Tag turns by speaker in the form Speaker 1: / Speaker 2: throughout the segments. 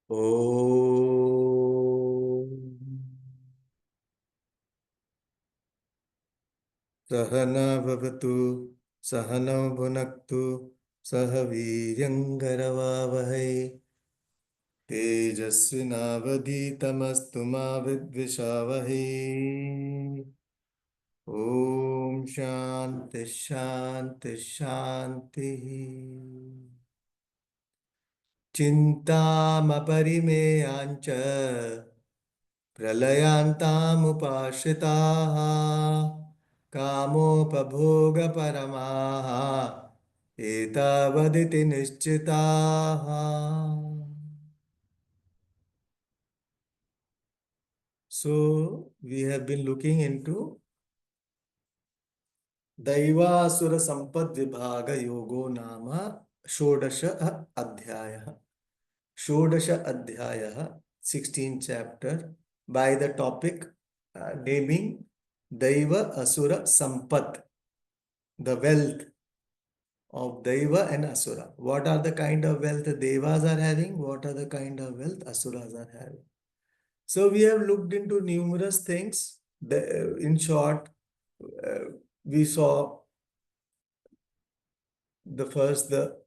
Speaker 1: ॐ सहना भवतु सहनौ भुनक्तु सह वीर्यङ्करवावहै तेजस्विनावधीतमस्तु मा विद्विषावहै। ॐ शान्ति शान्ति शान्तिः। चिन्तामपरिमेयाञ्च प्रलयान्तामुपाश्रिताः कामोपभोगपरमाः एतावदिति निश्चिताः। So we have been looking into दैवासुर संपद विभाग योगो नाम षोडश अध्यायः। षोडश अध्यायः 16th chapter by the topic naming Daiva Asura Sampat, the wealth of Daiva and Asura. What are the kind of wealth Devas are having? What are the kind of wealth Asuras are having? So we have looked into numerous things. In short, we saw the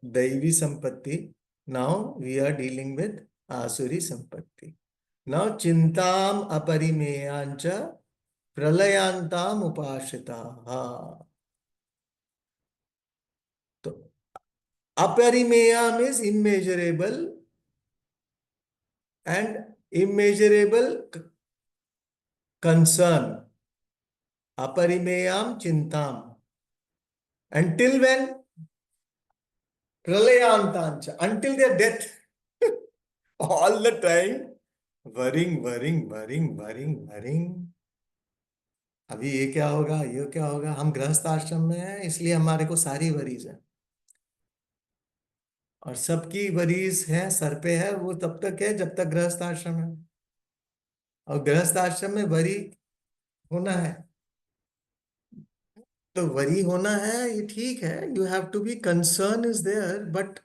Speaker 1: Daivi Sampatti. Now we are dealing with Asuri Sampatti. Now Chintam Aparimeyancha Pralayantam Upashitaha. So Aparimeyam is immeasurable, and immeasurable concern. Aparimeyam Chintam. Until when? Pralayantancha. Until their death. All the time. Worrying. अभी ये क्या होगा, ये क्या होगा। हम गृहस्थ आश्रम में हैं, इसलिए हमारे को सारी वरीज है, और सबकी वरीज है सर पे है, वो तब तक है जब तक गृहस्थ आश्रम है। और गृहस्थ आश्रम में वरी होना है, तो वरी होना है, ये ठीक है। You have to be concern is there, but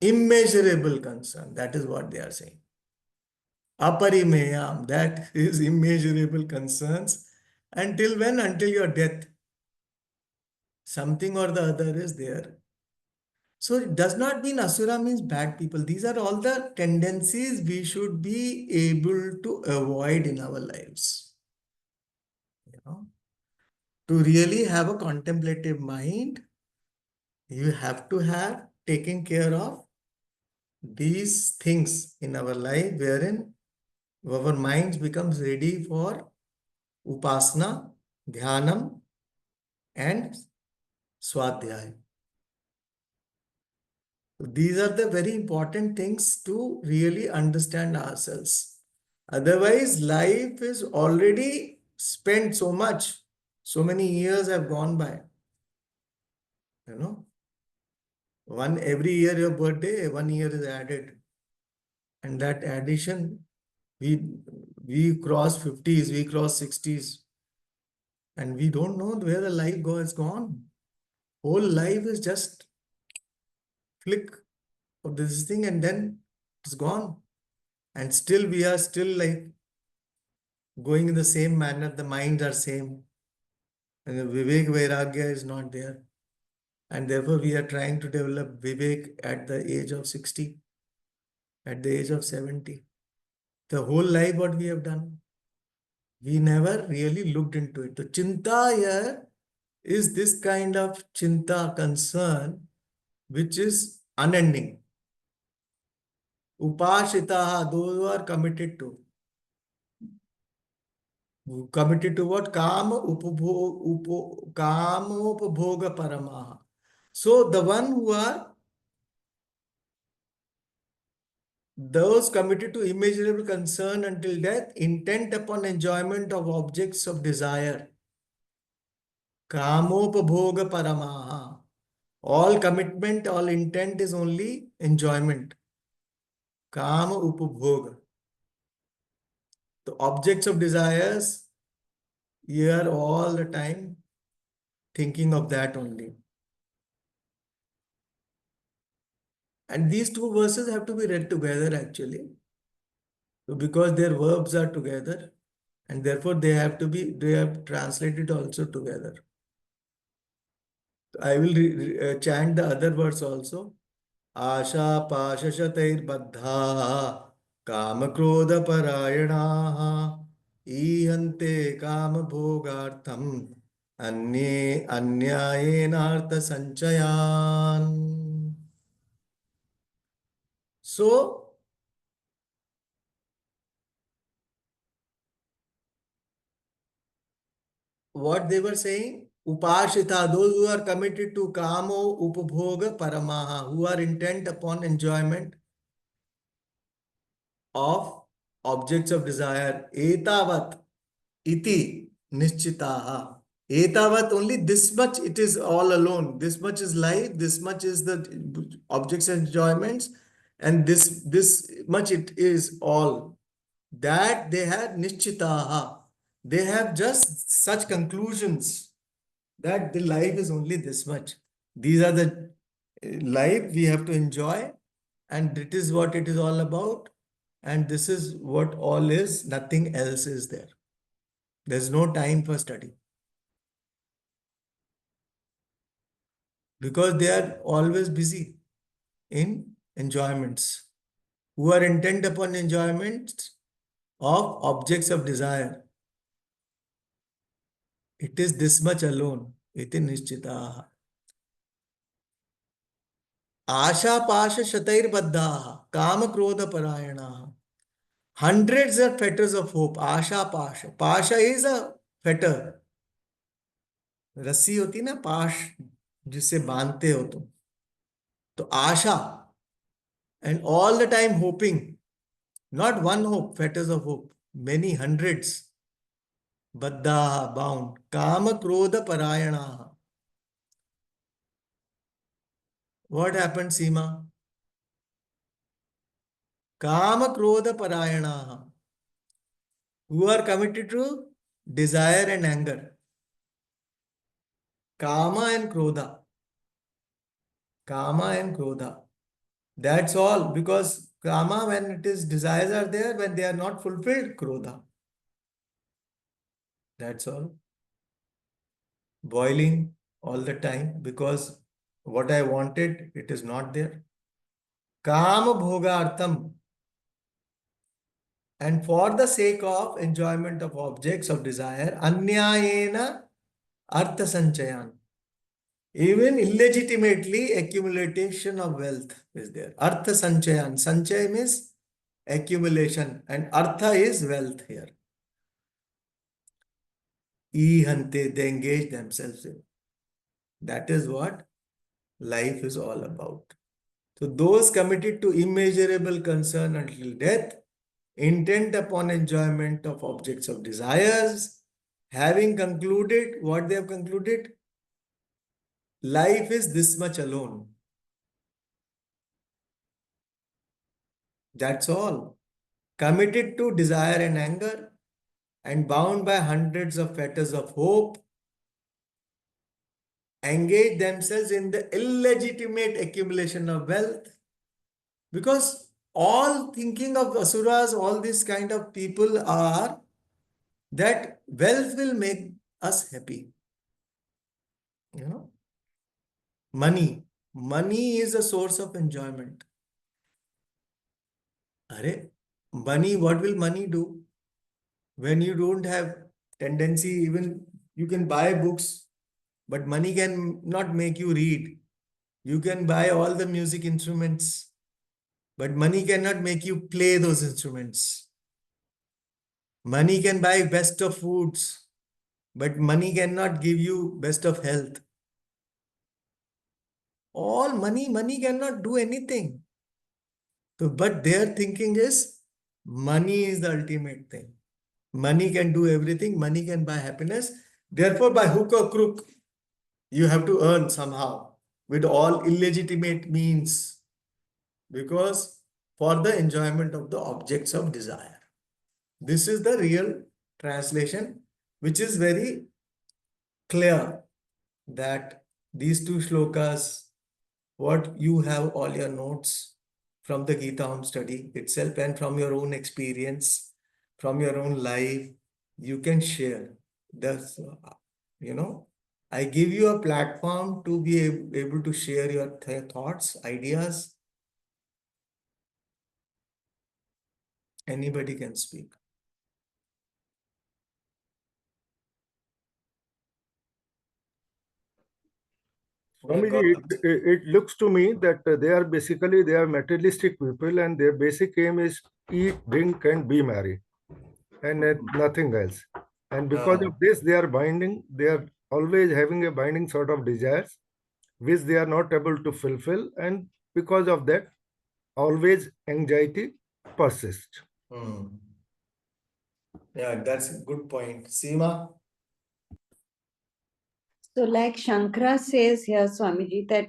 Speaker 1: immeasurable concern, that is what they are saying. Aparimeyam, that is immeasurable concerns. Until when? Until your death. Something or the other is there. So it does not mean Asura means bad people. These are all the tendencies we should be able to avoid in our lives. You know, to really have a contemplative mind, you have to have taken care of these things in our life, wherein our minds becomes ready for upasana, dhyanam, and swadhyaya. These are the very important things to really understand ourselves. Otherwise, life is already spent so much. So many years have gone by. You know, every year your birthday, 1 year is added. And that addition, we cross 50s, we cross 60s. And we don't know where the life has gone. Whole life is just flick of this thing, and then it's gone. And still we are still like going in the same manner. The minds are same. And the Vivek Vairagya is not there. And therefore we are trying to develop Vivek at the age of 60, at the age of 70. The whole life what we have done, we never really looked into it. The chinta here is this kind of chinta, concern, which is unending. Upashitaha, those who are committed to. Committed to what? Kama upabhoga paramaha. So the one who are those committed to immeasurable concern until death, intent upon enjoyment of objects of desire. Kamopabhoga paramaha. All commitment, all intent is only enjoyment. Kama upabhoga. The objects of desires, you are all the time thinking of that only. And these two verses have to be read together actually. So because their verbs are together and therefore they have translated also together. I will chant the other verse also. Asha pasha shatair baddha kama krodha parayanaha iyante kama bhogartham anyayenartha sanchayan. So, what they were saying? Upashita, those who are committed to kamo upabhoga paramaha, who are intent upon enjoyment of objects of desire. Etavat iti nischitaha. Etavat, only this much it is all alone. This much is life, this much is the objects and enjoyments, and this much it is all. That they had nischitaha. They have just such conclusions that the life is only this much. These are the life we have to enjoy, and it is what it is all about. And this is what all is, nothing else is there. There's no time for study because they are always busy in enjoyments. Who are intent upon enjoyment of objects of desire. It is this much alone. Iti nischitaha. Asha pasha shatair baddhaha kama krodha parayanaha. Hundreds of fetters of hope. Asha pasha. Pasha is a fetter. रस्सी होती ना पाश जिससे बांधते हो तुम तो आशा and all the time hoping, not one hope, fetters of hope, many hundreds, baddha bound, kama krodha parayana. What happened, Seema? Kama krodha parayana, who are committed to desire and anger. Kama and krodha. Kama and krodha. That's all, because kama, when it is desires are there, when they are not fulfilled, krodha. That's all. Boiling all the time because what I wanted, it is not there. Kama bhogartham. And for the sake of enjoyment of objects of desire, anyayena artha sanchayan. Even illegitimately accumulation of wealth is there. Artha sanchayan. Sanchaya means accumulation and artha is wealth here. Ihante, they engage themselves in. That is what life is all about. So those committed to immeasurable concern until death, intent upon enjoyment of objects of desires, having concluded what they have concluded, life is this much alone. That's all. Committed to desire and anger and bound by hundreds of fetters of hope, engage themselves in the illegitimate accumulation of wealth. Because all thinking of asuras, all these kind of people are that wealth will make us happy. You know, money. Money is a source of enjoyment. Are, money, what will money do? When you don't have tendency, even you can buy books, but money can not make you read. You can buy all the music instruments, but money cannot make you play those instruments. Money can buy best of foods, but money cannot give you best of health. All money cannot do anything. So, but their thinking is money is the ultimate thing. Money can do everything. Money can buy happiness. Therefore, by hook or crook, you have to earn somehow with all illegitimate means because for the enjoyment of the objects of desire. This is the real translation, which is very clear that these two shlokas, what you have, all your notes from the Gita Home study itself and from your own experience, from your own life, you can share. That's, I give you a platform to be able to share your thoughts, ideas. Anybody can speak.
Speaker 2: Swamiji, it looks to me that they are materialistic people, and their basic aim is eat, drink, and be merry, and nothing else. And because of this, they are always having a binding sort of desires, which they are not able to fulfill, and because of that, always anxiety persists.
Speaker 1: Yeah, that's a good point. Seema?
Speaker 3: So like Shankara says here, Swamiji, that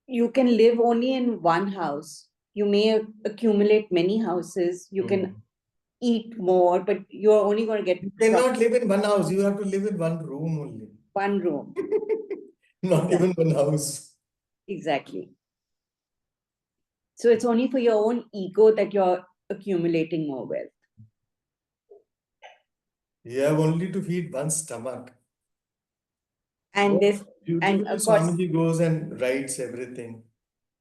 Speaker 3: you can live only in one house. You may accumulate many houses. You can eat more, but you're only going to get
Speaker 1: You cannot live in one house. You have to live in one room only.
Speaker 3: one room.
Speaker 1: Not even one house.
Speaker 3: Exactly. So it's only for your own ego that you're accumulating more wealth.
Speaker 1: You have only to feed one stomach.
Speaker 3: And this, and
Speaker 1: Beautifully,
Speaker 3: of course,
Speaker 1: Swamiji goes and writes everything.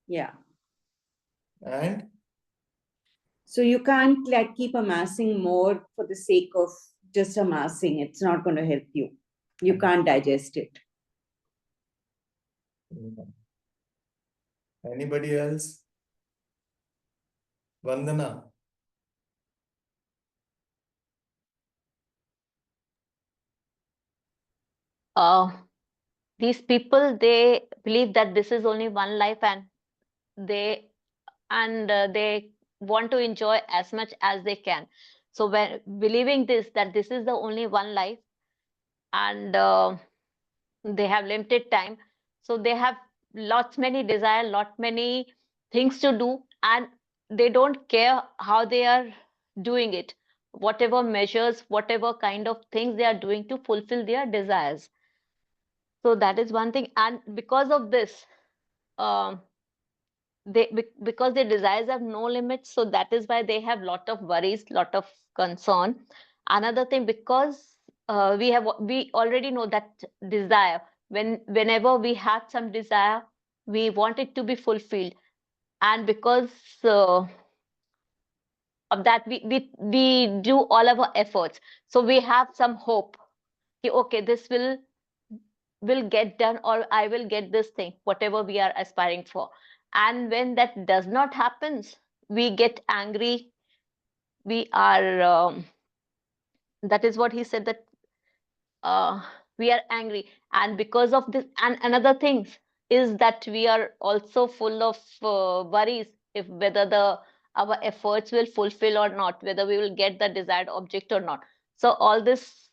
Speaker 3: yeah.
Speaker 1: And
Speaker 3: So you can't like keep amassing more for the sake of just amassing. It's not going to help you. You can't digest it.
Speaker 1: anybody else? Vandana.
Speaker 4: These people, they believe that this is only one life, and they want to enjoy as much as they can. So when believing this, that this is the only one life, and they have limited time, so they have lots many desire, lot many things to do, and they don't care how they are doing it, whatever measures, whatever kind of things they are doing to fulfill their desires. So that is one thing, and because of this, um, because their desires have no limits, so that is why they have lot of worries, lot of concern. Another thing, because we already know that desire, whenever we had some desire, we want it to be fulfilled, and because of that, we do all our efforts, so we have some hope. Okay, this will get done, or I will get this thing, whatever we are aspiring for. And when that does not happens, we get angry. We are, that is what he said, that uh, we are angry. And because of this, and another thing is that we are also full of worries, if whether our efforts will fulfill or not, whether we will get the desired object or not. So all this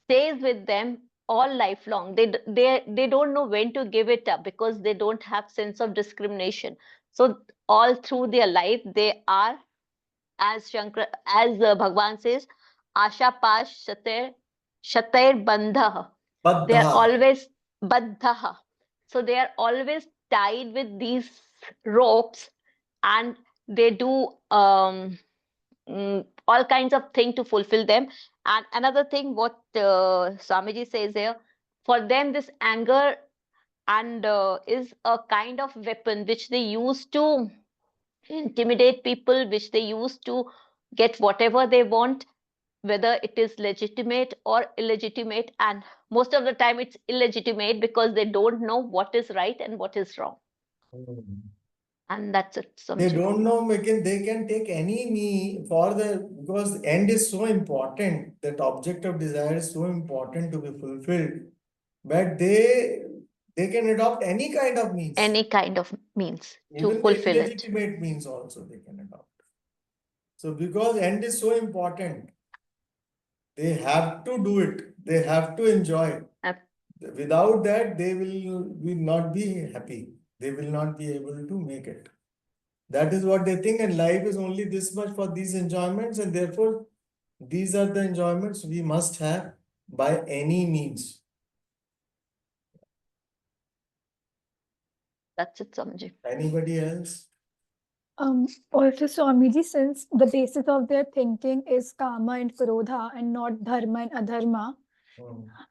Speaker 4: stays with them all lifelong. They don't know when to give it up, because they don't have sense of discrimination. So all through their life, they are, as Bhagwan says, asha pash shatair bandha. They are
Speaker 1: Baddha.
Speaker 4: always baddha. So they are always tied with these ropes, and they do all kinds of things to fulfill them. And another thing, what Swamiji says here, for them, this anger and is a kind of weapon which they use to intimidate people, which they use to get whatever they want, whether it is legitimate or illegitimate. And most of the time, it's illegitimate, because they don't know what is right and what is wrong. And that's it.
Speaker 1: They
Speaker 4: Swamiji.
Speaker 1: don't know, they can take any me for because the end is so important, that object of desire is so important to be fulfilled. But they can adopt any kind of means.
Speaker 4: Any kind of means to
Speaker 1: Even the
Speaker 4: fulfill it.
Speaker 1: illegitimate means also they can adopt. So because end is so important, they have to do it. They have to enjoy. Without that, they will not be happy. They will not be able to make it. That is what they think, and life is only this much for these enjoyments, and therefore these are the enjoyments we must have by any means.
Speaker 4: That's it, Swamiji.
Speaker 1: Anybody else?
Speaker 5: Also, Swamiji, since the basis of their thinking is karma and krodha and not dharma and adharma,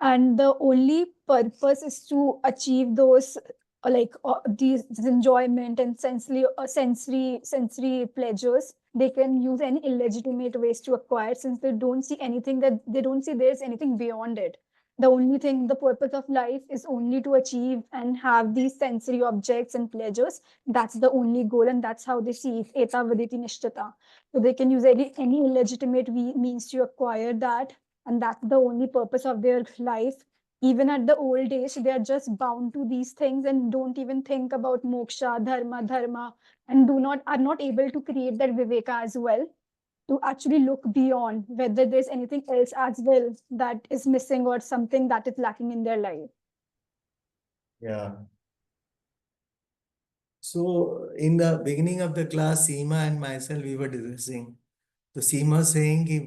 Speaker 5: and the only purpose is to achieve those these enjoyment and sensory pleasures, they can use any illegitimate ways to acquire, since they don't see anything, that they don't see there's anything beyond it. The only thing, the purpose of life is only to achieve and have these sensory objects and pleasures. That's the only goal, and that's how they see it. Eta viditi nishtata. So they can use any illegitimate means to acquire that, and that's the only purpose of their life. Even at the old age, they are just bound to these things and don't even think about moksha, dharma, and are not able to create that viveka as well, to actually look beyond whether there's anything else as well that is missing or something that is lacking in their life.
Speaker 1: Yeah. So in the beginning of the class, Seema and myself, we were discussing. So Seema saying कि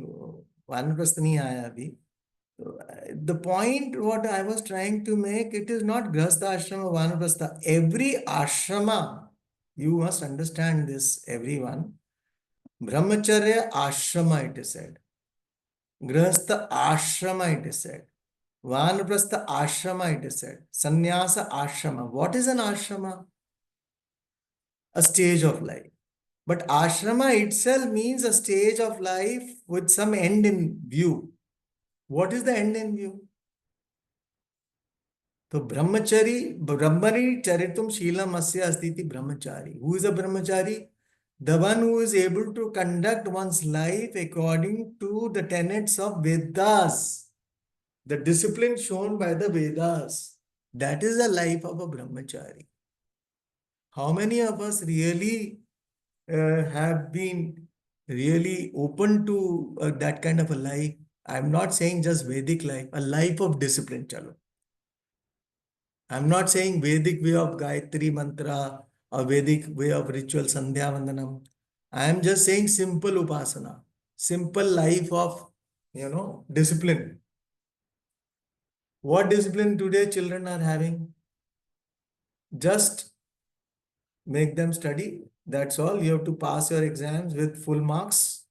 Speaker 1: वानप्रस्थ नहीं आया अभी. The point what I was trying to make, it is not grahastha ashrama, vanaprastha. Every ashrama, you must understand this, everyone. Brahmacharya ashrama, it is said. Grahastha ashrama, it is said. Vanaprastha ashrama, it is said. Sannyasa ashrama. What is an ashrama? A stage of life. But ashrama itself means a stage of life with some end in view. What is the end in view? So brahmachari, brahmari charitum sheelam asya astiti brahmachari. Who is a brahmachari? The one who is able to conduct one's life according to the tenets of Vedas, the discipline shown by the Vedas. That is the life of a brahmachari. How many of us really have been really open to that kind of a life? I'm not saying just Vedic life, a life of discipline, chalo. I'm not saying Vedic way of Gayatri Mantra or Vedic way of ritual Sandhya Vandanam. I am just saying simple Upasana, simple life of, discipline. What discipline today children are having? Just make them study. That's all. You have to pass your exams with full marks.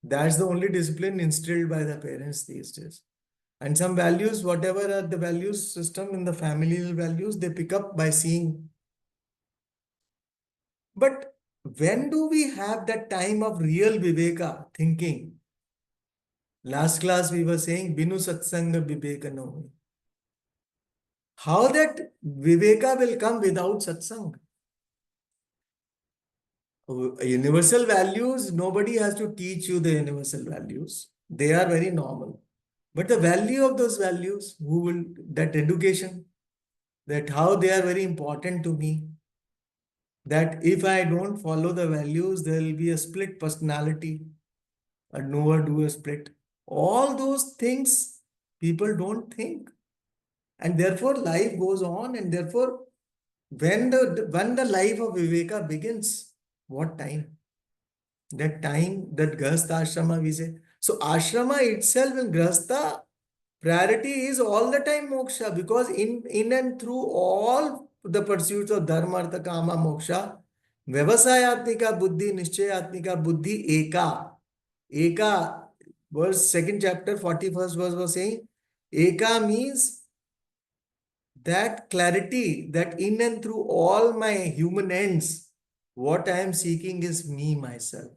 Speaker 1: That's the only discipline instilled by the parents these days. And some values, whatever are the values system in the familial values, they pick up by seeing. But when do we have that time of real viveka, thinking? Last class we were saying, Binu Satsanga Viveka no. How that viveka will come without satsang? Universal values, nobody has to teach you the universal values. They are very normal. But the value of those values, that education, that how they are very important to me, that if I don't follow the values, there will be a split personality, a knower doer split. All those things people don't think. And therefore life goes on, and therefore when the life of Viveka begins, what time? That time, that Grahastha ashrama we say. So ashrama itself in Grahastha, priority is all the time moksha, because in and through all the pursuits of dharma, artha, kama, moksha, vyavasayatmika buddhi, nischayatmika buddhi, eka, verse 2nd chapter, 41st verse was saying, eka means that clarity, that in and through all my human ends, what I am seeking is me, myself.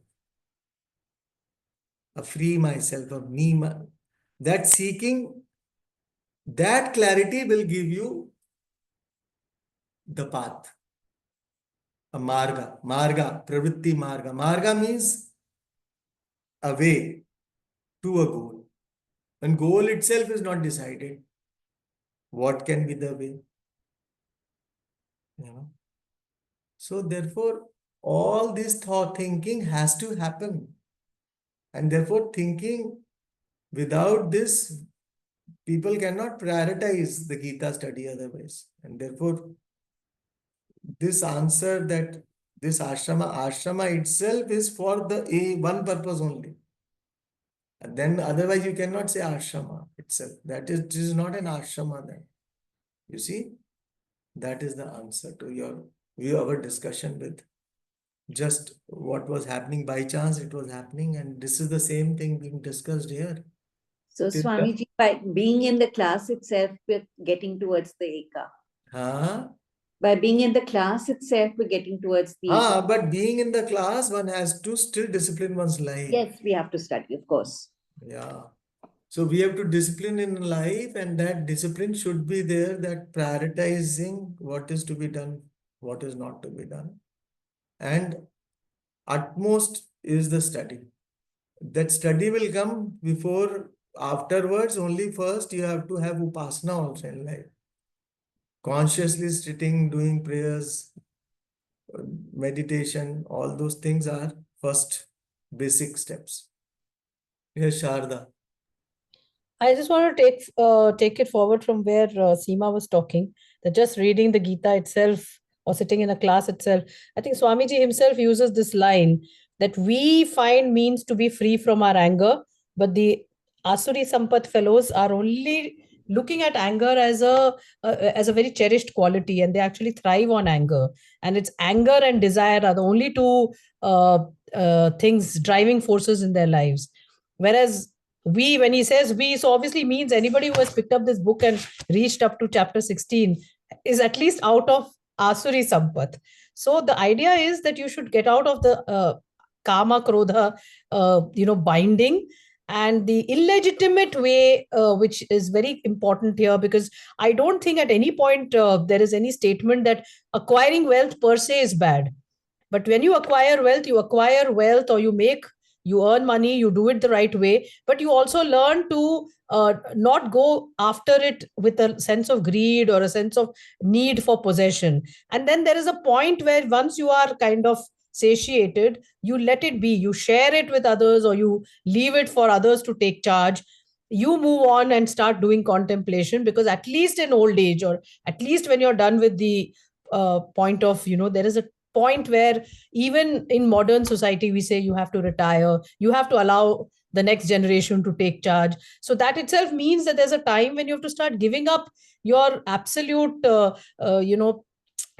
Speaker 1: A free myself, of me. That seeking, that clarity will give you the path. A marga, pravritti marga. Marga means a way to a goal. And goal itself is not decided. What can be the way? So therefore, all this thinking has to happen. And therefore, thinking without this, people cannot prioritize the Gita study otherwise. And therefore, this answer that this ashrama itself is for the one purpose only. And then otherwise you cannot say ashrama itself. That is, this is not an ashrama then. You see, that is the answer to your our discussion with. Just what was happening by chance, it was happening, and this is the same thing being discussed here.
Speaker 3: So,
Speaker 1: Till
Speaker 3: Swamiji, by being in the class itself, we're getting towards the Eka.
Speaker 1: Huh?
Speaker 3: By being in the class itself, we're getting towards the Eka.
Speaker 1: But being in the class, one has to still discipline one's life.
Speaker 3: Yes, we have to study, of course.
Speaker 1: Yeah. So we have to discipline in life, and that discipline should be there, that prioritizing what is to be done, what is not to be done. And utmost is the study. That study will come before, afterwards, only first you have to have upasana also in life. Consciously sitting, doing prayers, meditation, all those things are first basic steps. Yes, Sharda.
Speaker 6: I just want to take it forward from where Seema was talking, that just reading the Gita itself or sitting in a class itself. I think Swamiji himself uses this line that we find means to be free from our anger, but the Asuri Sampat fellows are only looking at anger as a very cherished quality, and they actually thrive on anger. And it's anger and desire are the only two things, driving forces in their lives. Whereas we, when he says we, so obviously means anybody who has picked up this book and reached up to chapter 16 is at least out of Asuri Sampat. So the idea is that you should get out of the Kama Krodha, binding, and the illegitimate way, which is very important here, because I don't think at any point there is any statement that acquiring wealth per se is bad. But when you acquire wealth, or you earn money, you do it the right way, but you also learn to not go after it with a sense of greed or a sense of need for possession. And then there is a point where once you are kind of satiated, you let it be, you share it with others, or you leave it for others to take charge. You move on and start doing contemplation, because at least in old age, or at least when you're done with the point of, there is a point where even in modern society we say you have to retire, you have to allow the next generation to take charge. So that itself means that there's a time when you have to start giving up your absolute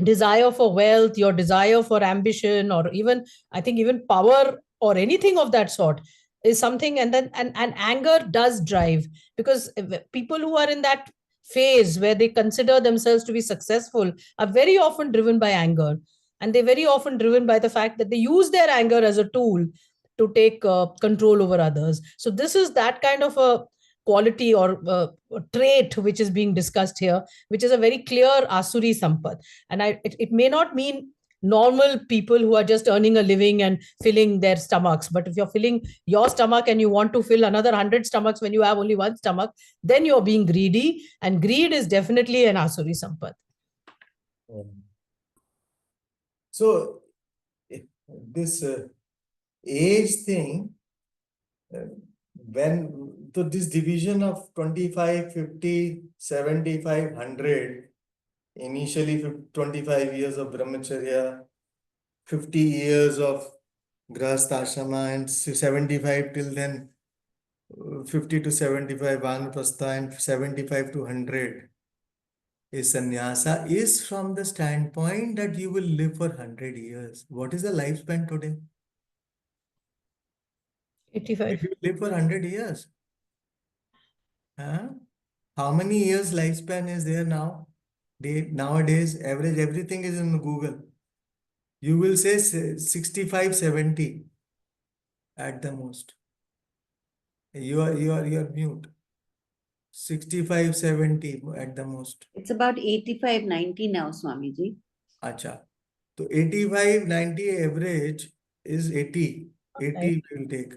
Speaker 6: desire for wealth, your desire for ambition, or even, I think, even power or anything of that sort is something. And then and anger does drive, because people who are in that phase where they consider themselves to be successful are very often driven by anger, and they're very often driven by the fact that they use their anger as a tool to take control over others. So this is that kind of a quality or trait which is being discussed here, which is a very clear Asuri Sampat. And it may not mean normal people who are just earning a living and filling their stomachs, but if you're filling your stomach and you want to fill another 100 stomachs when you have only one stomach, then you're being greedy, and greed is definitely an Asuri Sampat.
Speaker 1: So this age thing, so this division of 25, 50, 75, 100, initially 25 years of brahmacharya, 50 years of grahastha and 75 till then, 50 to 75 vanaprastha, and 75 to 100 is sannyasa, is from the standpoint that you will live for 100 years. What is the lifespan today?
Speaker 6: 85.
Speaker 1: You live for 100 years. Huh? How many years lifespan is there now? Nowadays, average, everything is in Google. You will say 65, 70 at the most. You are mute. 65, 70 at the most.
Speaker 3: It's about 85, 90 now, Swamiji.
Speaker 1: Acha. So 85, 90 average is 80. 80
Speaker 6: Right.
Speaker 1: will take.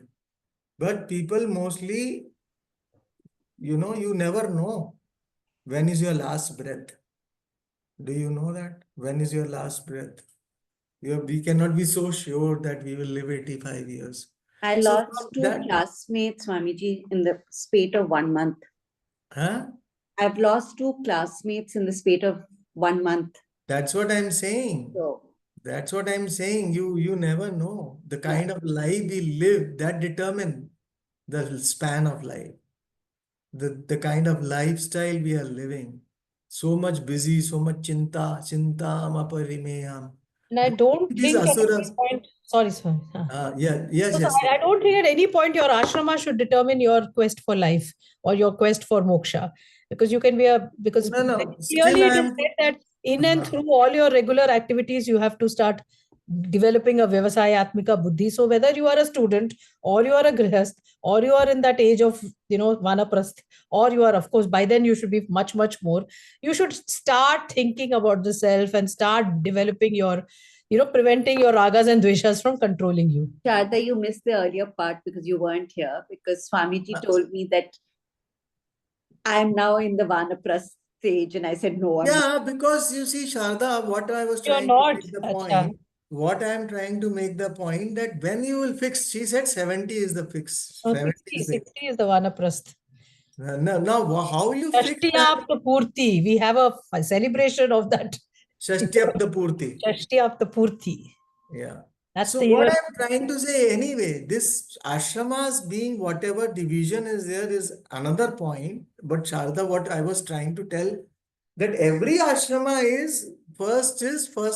Speaker 1: But people mostly, you never know when is your last breath. Do you know that? When is your last breath? We cannot be so sure that we will live 85 years.
Speaker 3: I
Speaker 1: So
Speaker 3: lost
Speaker 1: from
Speaker 3: two
Speaker 1: that,
Speaker 3: classmates, Swamiji, in the spate of 1 month.
Speaker 1: huh?
Speaker 3: I've lost two classmates in the spate of 1 month.
Speaker 1: That's what I'm saying.
Speaker 3: So,
Speaker 1: That's what I'm saying. You never know. The kind of life we live, that determine the span of life. The kind of lifestyle we are living. So much busy, so much chintam aparimeyam.
Speaker 6: And I don't
Speaker 1: These
Speaker 6: think at any
Speaker 1: asuras.
Speaker 6: point, sorry.
Speaker 1: Yeah, yes,
Speaker 6: No, so
Speaker 1: yes.
Speaker 6: I don't think at any point your ashrama should determine your quest for life or your quest for moksha. Because you can be because
Speaker 1: No,
Speaker 6: very
Speaker 1: no. Still,
Speaker 6: clearly
Speaker 1: I
Speaker 6: it is
Speaker 1: am.
Speaker 6: said that in and
Speaker 1: Uh,
Speaker 6: through all your regular activities, you have to start developing a Vyavasayatmika buddhi. So whether you are a student or you are a grihast or you are in that age of, vanaprasth, or you are, of course, by then you should be much, much more. You should start thinking about the self and start developing your, preventing your ragas and dveshas from controlling you.
Speaker 3: Sharda, you missed the earlier part because you weren't here, because Swamiji
Speaker 1: uh,
Speaker 3: told me that I'm now in the Vanaprasth stage, and I said, no, I'm not.
Speaker 1: yeah, because you see, Sharda, what I was
Speaker 6: You're
Speaker 1: trying to
Speaker 6: not.
Speaker 1: make the
Speaker 6: Acha.
Speaker 1: point, what I am trying to make the point that when you will fix, she said 70 is the fix.
Speaker 6: No,
Speaker 1: 70
Speaker 6: 60,
Speaker 1: is the.
Speaker 6: 60 is the vanaprasth.
Speaker 1: No, now, how you fix that?
Speaker 6: Shashtiyapta Purti. We have a celebration of that.
Speaker 1: Shashtiyapta Purti.
Speaker 6: Shashtiyapta Purti.
Speaker 1: Yeah.
Speaker 6: That's
Speaker 1: So
Speaker 6: the
Speaker 1: what
Speaker 6: year.
Speaker 1: I'm trying to say anyway, this ashramas being whatever division is there is another point. But Sharda, what I was trying to tell that every ashrama is first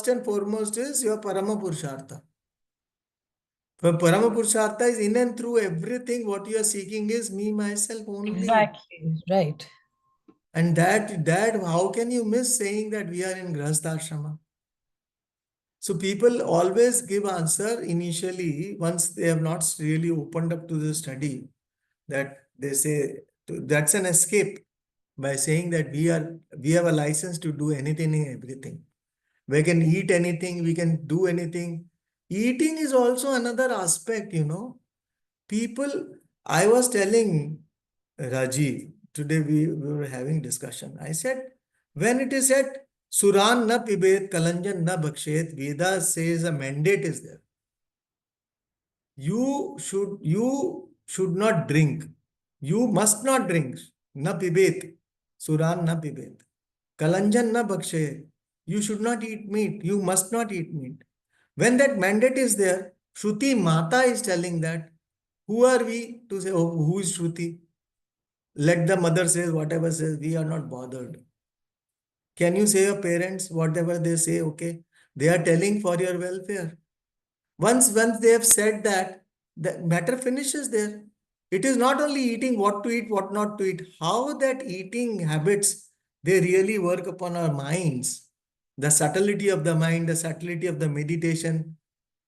Speaker 1: and foremost is your Parama Purushartha. For Parama Purushartha is in and through everything. What you are seeking is me, myself only.
Speaker 6: Exactly. Right.
Speaker 1: And that how can you miss saying that we are in Grahastha ashrama? So people always give answer initially once they have not really opened up to the study, that they say that's an escape by saying that we have a license to do anything and everything. We can eat anything, we can do anything. Eating is also another aspect, People, I was telling Raji, today we were having discussion. I said, when it is said, Suran na pibet, Kalanjan na bhakshet, Veda says a mandate is there. You should not drink. You must not drink. Na pibet. Suran na pibet. Kalanjan na bhakshet. You should not eat meat. You must not eat meat. When that mandate is there, Shruti Mata is telling that. Who are we to say, oh, who is Shruti? Let the mother say whatever says, we are not bothered. Can you say your parents, whatever they say, okay, they are telling for your welfare. Once they have said that, the matter finishes there. It is not only eating what to eat, what not to eat, how that eating habits, they really work upon our minds. The subtlety of the mind, the subtlety of the meditation,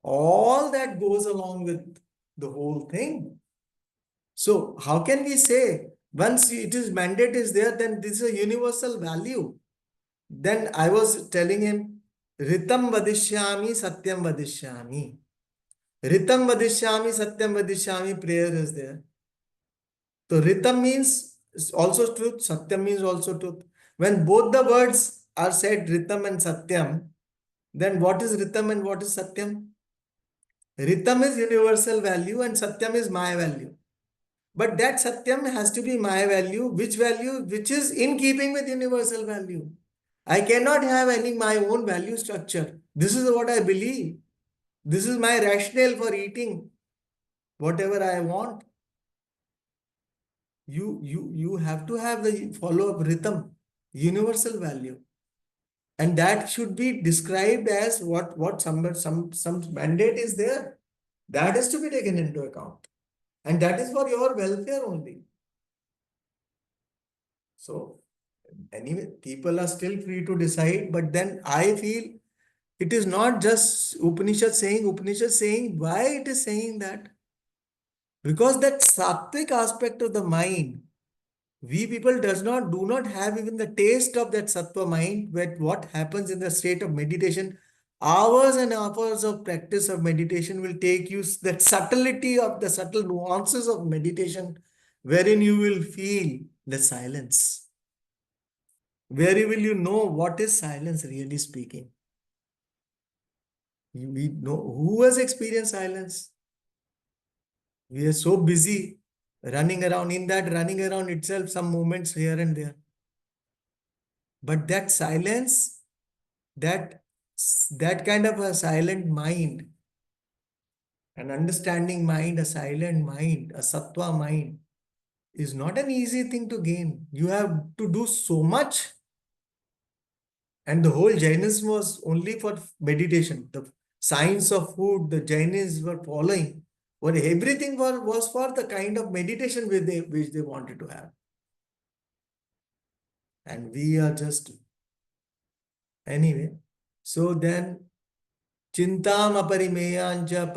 Speaker 1: all that goes along with the whole thing. So how can we say once it is mandate is there, then this is a universal value? Then I was telling him, Ritam vadishyami, Satyam vadishyami. Ritam vadishyami, Satyam vadishyami, prayer is there. So Ritam means also truth, Satyam means also truth. When both the words are said, Ritam and Satyam, then what is Ritam and what is Satyam? Ritam is universal value and Satyam is my value. But that Satyam has to be my value, which is in keeping with universal value. I cannot have any my own value structure. This is what I believe. This is my rationale for eating whatever I want. You have to have the follow-up rhythm, universal value. And that should be described as what some mandate is there. That is to be taken into account. And that is for your welfare only. So anyway, people are still free to decide, but then I feel it is not just Upanishad saying why it is saying that. Because that sattvic aspect of the mind, we people do not have even the taste of that sattva mind, where what happens in the state of meditation. Hours and hours of practice of meditation will take you that subtlety of the subtle nuances of meditation, wherein you will feel the silence. Where will you know what is silence really speaking? We know who has experienced silence. We are so busy running around. In that running around itself, some moments here and there. But that silence, that kind of a silent mind, an understanding mind, a silent mind, a sattva mind, is not an easy thing to gain. You have to do so much. And the whole Jainism was only for meditation. The science of food, the Jainis were following. What everything was for the kind of meditation which they wanted to have. And we are just anyway. So then Chintam aparimeyancha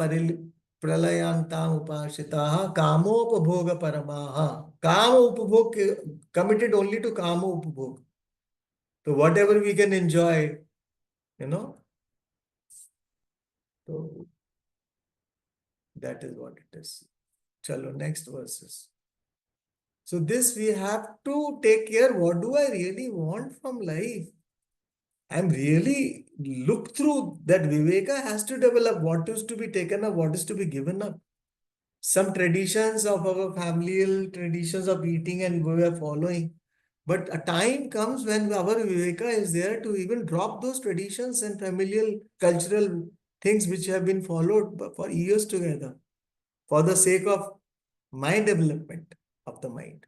Speaker 1: pralayantam upashitaha kamopabhoga paramaha. Kama upabhog committed only to kama upabhog. So whatever we can enjoy, you know. So that is what it is. Chalo, next verses. So this we have to take care. What do I really want from life? I'm really look through that Viveka has to develop what is to be taken up, what is to be given up. Some traditions of our familial traditions of eating and we are following. But a time comes when our Viveka is there to even drop those traditions and familial cultural things which have been followed for years together for the sake of mind development of the mind.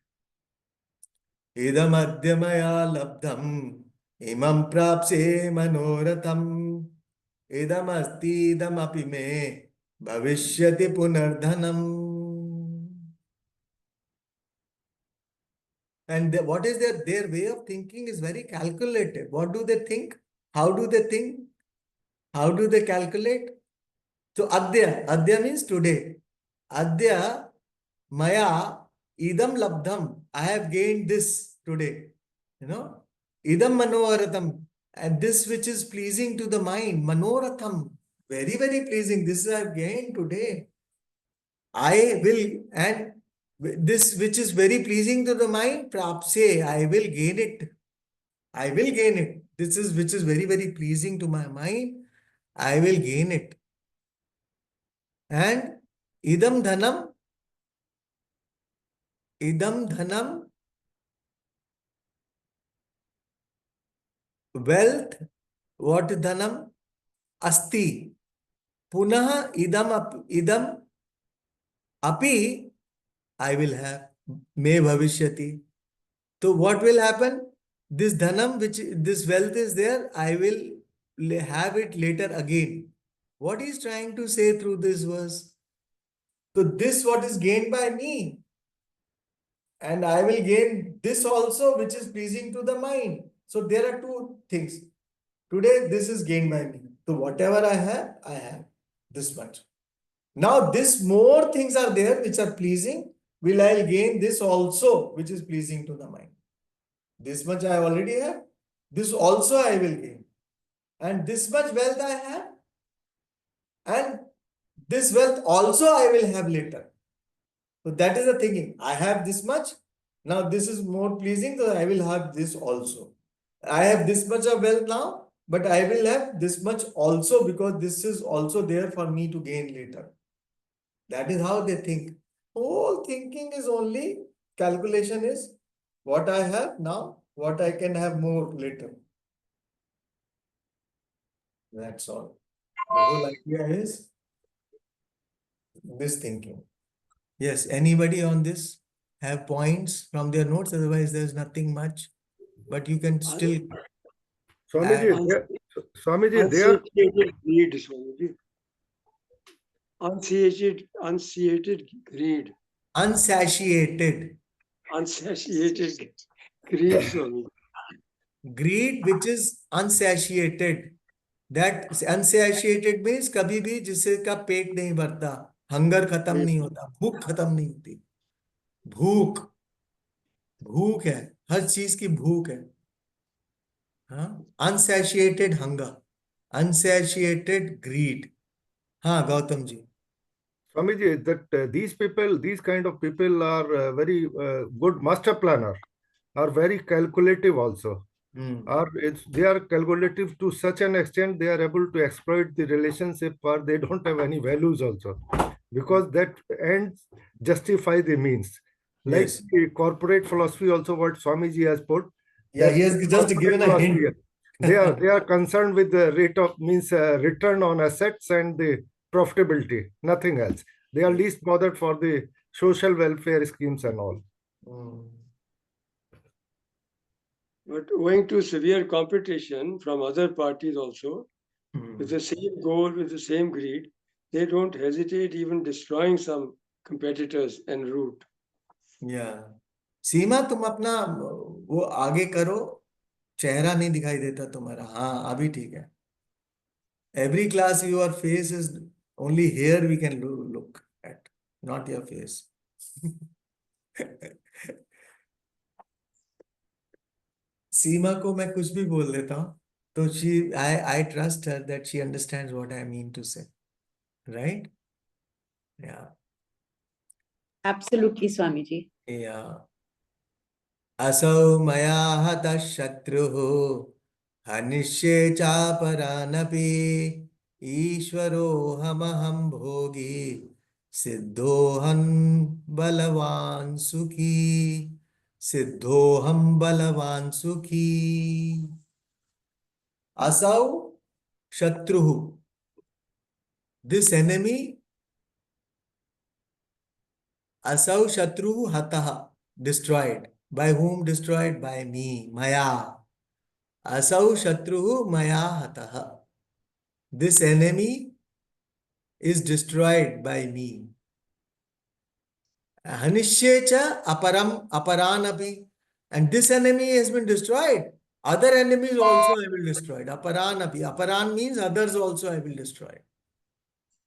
Speaker 1: Idam adhyamaya labdham imam prapse manoratham idam asti idam api me bhavishyati punardhanam. And what is their way of thinking is very calculated. What do they think? How do they think? How do they calculate? So adya means today. Adya maya idam labdham. I have gained this today. You know, idam manoratham. And this which is pleasing to the mind, manoratham. Very, very pleasing. This I have gained today. I will, and this which is very pleasing to the mind, prapse, I will gain it. I will gain it. This is which is very, very pleasing to my mind. I will gain it. And idam dhanam, wealth, what dhanam? Asti. Punaha idam api, I will have. Me bhavishyati. So what will happen? This dhanam, which this wealth is there, I will have it later again. What is trying to say through this verse? So this what is gained by me. And I will gain this also, which is pleasing to the mind. So there are two things. Today, this is gained by me. So whatever I have this much. Now, this more things are there which are pleasing. Will I gain this also, which is pleasing to the mind? This much I already have. This also I will gain. And this much wealth I have. And this wealth also I will have later. So that is the thinking. I have this much. Now this is more pleasing, so I will have this also. I have this much of wealth now, but I will have this much also because this is also there for me to gain later. That is how they think. Whole thinking is only calculation is what I have now, what I can have more later. That's all. The whole idea is this thinking. Yes, anybody on this have points from their notes? Otherwise, there's nothing much. But you can still
Speaker 2: Swamiji,
Speaker 1: add.
Speaker 2: Swamiji, they are
Speaker 7: Unsatiated greed, Swamiji. Unsatiated greed.
Speaker 1: Unsatiated.
Speaker 7: Unsatiated greed, Swamiji.
Speaker 1: Greed which is unsatiated. That unsatiated means कभी भी जिसका पेट नहीं भरता, hunger खत्म नहीं होता, भूख खत्म नहीं होती. भूख भूख है, हर चीज की भूख है. हाँ, unsatiated hunger, unsatiated greed. हाँ, Gautam ji.
Speaker 2: Swamiji, that these people, these kind of people are very good master planner, are very calculative also. They are calculative to such an extent they are able to exploit the relationship or they don't have any values also because that ends justify the means. Like
Speaker 1: Yes.
Speaker 2: the corporate philosophy also what Swamiji has put.
Speaker 1: Yeah,
Speaker 2: that
Speaker 1: he has just
Speaker 2: corporate
Speaker 1: given a
Speaker 2: philosophy,
Speaker 1: hint.
Speaker 2: they are concerned with the rate of means return on assets and the profitability, nothing else. They are least bothered for the social welfare schemes and all.
Speaker 7: But owing to severe competition from other parties also, with the same goal, with the same greed, they don't hesitate even destroying some competitors en route.
Speaker 1: Yeah. सीमा, तुम अपना वो आगे करो, चेहरा नहीं दिखाई देता तुम्हारा। हाँ, अभी ठीक है। Every class your face is only here we can look at, not your face. सीमा को मैं कुछ भी बोल देता हूँ तो I trust her that she understands what I mean to say, right? Yeah.
Speaker 3: Absolutely, Swamiji.
Speaker 1: Yeah. असौ मया हतः शत्रुः हनिष्ये चापरानपि ईश्वरोऽहमहं भोगी सिद्धोऽहं बलवान् सुखी सिद्धोऽहं बलवान् सुखी। असौ शत्रुः, this enemy, असौ शत्रुः हतः, destroyed. By whom destroyed? By me, maya. Asau shatruhu maya hataha. This enemy is destroyed by me. Hanishyecha aparam aparanapi. And this enemy has been destroyed. Other enemies also I will destroy. Aparanapi. Aparan means others also I will destroy.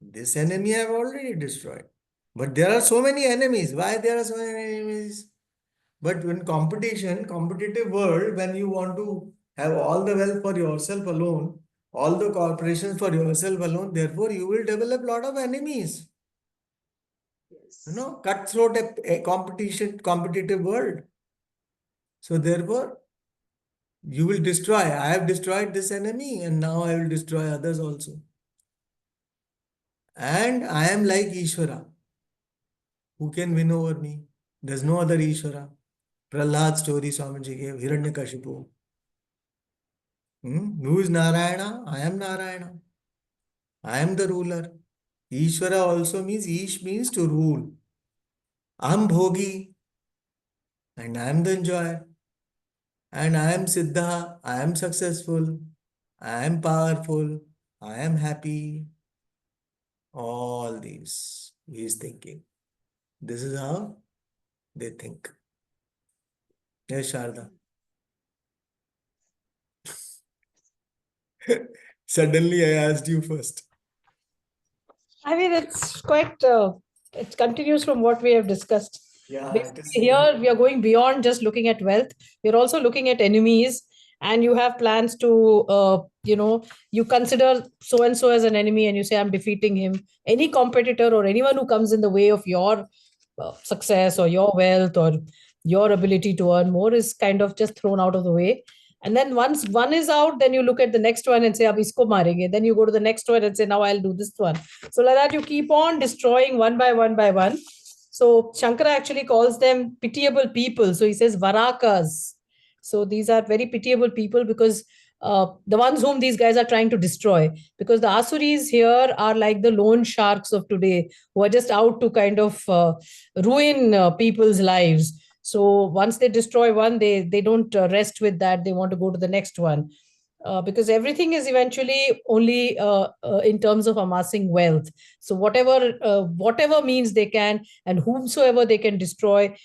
Speaker 1: This enemy I have already destroyed. But there are so many enemies. Why there are so many enemies? But when competitive world, when you want to have all the wealth for yourself alone, all the corporations for yourself alone, therefore you will develop a lot of enemies. You know, cutthroat a competitive world. So therefore, you will destroy. I have destroyed this enemy and now I will destroy others also. And I am like Ishvara. Who can win over me? There's no other Ishvara. Prahlad story Swamiji gave, Hiranyakashipu. Who is Narayana? I am Narayana. I am the ruler. Ishvara also means, Ish means to rule. Aham bhogi, and I am the enjoyer. And I am Siddha, I am successful, I am powerful, I am happy. All these he is thinking. This is how they think. Yes, Sharda. Suddenly I asked you first.
Speaker 6: I mean, it's quite, it continues from what we have discussed.
Speaker 1: Yeah,
Speaker 6: Basically, here we are going beyond just looking at wealth. We're also looking at enemies, and you have plans to, you consider so and so as an enemy, and you say, I'm defeating him. Any competitor or anyone who comes in the way of your success or your wealth or your ability to earn more is kind of just thrown out of the way. And then once one is out, then you look at the next one and say, Ab isko marenge. Then you go to the next one and say, now I'll do this one. So like that, you keep on destroying one by one by one. So Shankara actually calls them pitiable people. So he says varakas. So these are very pitiable people because the ones whom these guys are trying to destroy, because the Asuris here are like the loan sharks of today who are just out to kind of ruin people's lives. So once they destroy one, they don't rest with that. They want to go to the next one. Because everything is eventually only in terms of amassing wealth. So whatever means they can and whomsoever they can destroy,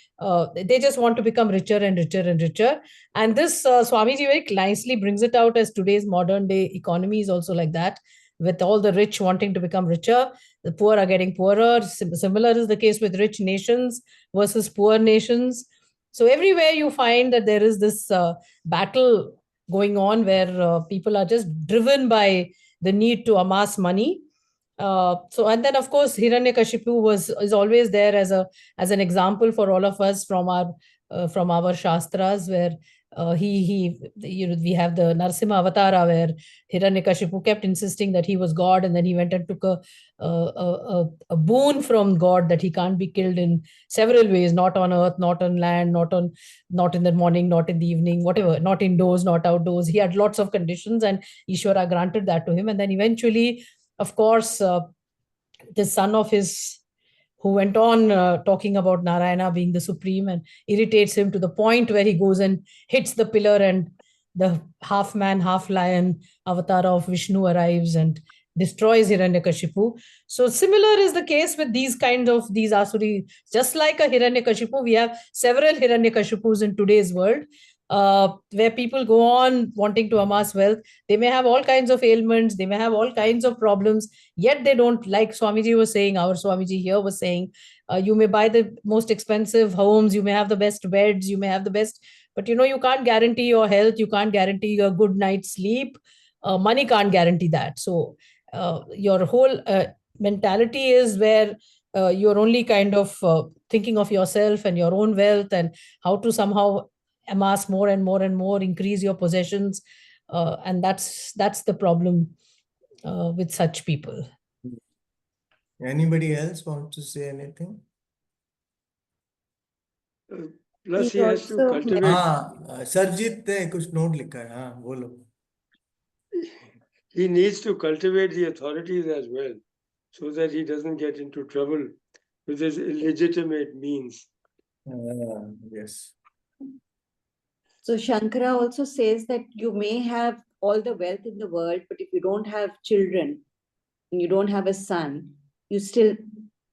Speaker 6: they just want to become richer and richer and richer. And this Swamiji very nicely brings it out as today's modern day economy is also like that, with all the rich wanting to become richer, the poor are getting poorer. Similar is the case with rich nations versus poor nations. So everywhere you find that there is this battle going on where people are just driven by the need to amass money. So and then of course Hiranyakashipu is always there as an example for all of us from our shastras, where we have the Narsimha Avatara where Hiranyakashipu kept insisting that he was God, and then he went and took a boon from God that he can't be killed in several ways, not on earth, not on land, not in the morning, not in the evening, whatever, not indoors, not outdoors. He had lots of conditions, and Ishvara granted that to him. And then eventually, of course, the son of his, who went on talking about Narayana being the supreme and irritates him to the point where he goes and hits the pillar, and the half man, half lion avatar of Vishnu arrives and destroys Hiranyakashipu. So similar is the case with these Asuri. Just like a Hiranyakashipu, we have several Hiranyakashipus in today's world, where people go on wanting to amass wealth. They may have all kinds of ailments, they may have all kinds of problems, yet they don't, like Swamiji was saying, our Swamiji here was saying, you may buy the most expensive homes, you may have the best beds, you may have the best, but you can't guarantee your health, you can't guarantee your good night's sleep. Money can't guarantee that. So your whole mentality is where you're only kind of thinking of yourself and your own wealth and how to somehow amass more and more and more, increase your possessions, and that's the problem with such people.
Speaker 1: Anybody else want to say anything?
Speaker 7: Plus,
Speaker 3: He
Speaker 7: he has to
Speaker 3: also
Speaker 7: cultivate.
Speaker 1: हाँ सरजीत ने कुछ note लिखा है, हाँ बोलो.
Speaker 7: He needs to cultivate the authorities as well, so that he doesn't get into trouble with his illegitimate means.
Speaker 1: Yes.
Speaker 3: So Shankara also says that you may have all the wealth in the world, but if you don't have children and you don't have a son, you still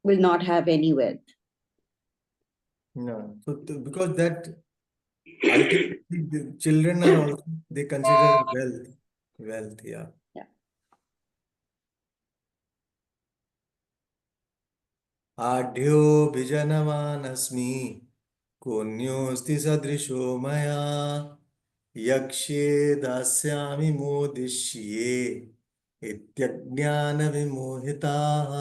Speaker 3: will not have any wealth.
Speaker 1: No. So because that ultimately the children are also, they consider wealth, yeah.
Speaker 3: Yeah.
Speaker 1: आढ्यो भिजनवान् अस्मि कोऽन्योऽस्ति सदृशो मया यक्ष्ये दास्यामि मोदिष्ये इत्यज्ञानविमोहिताः.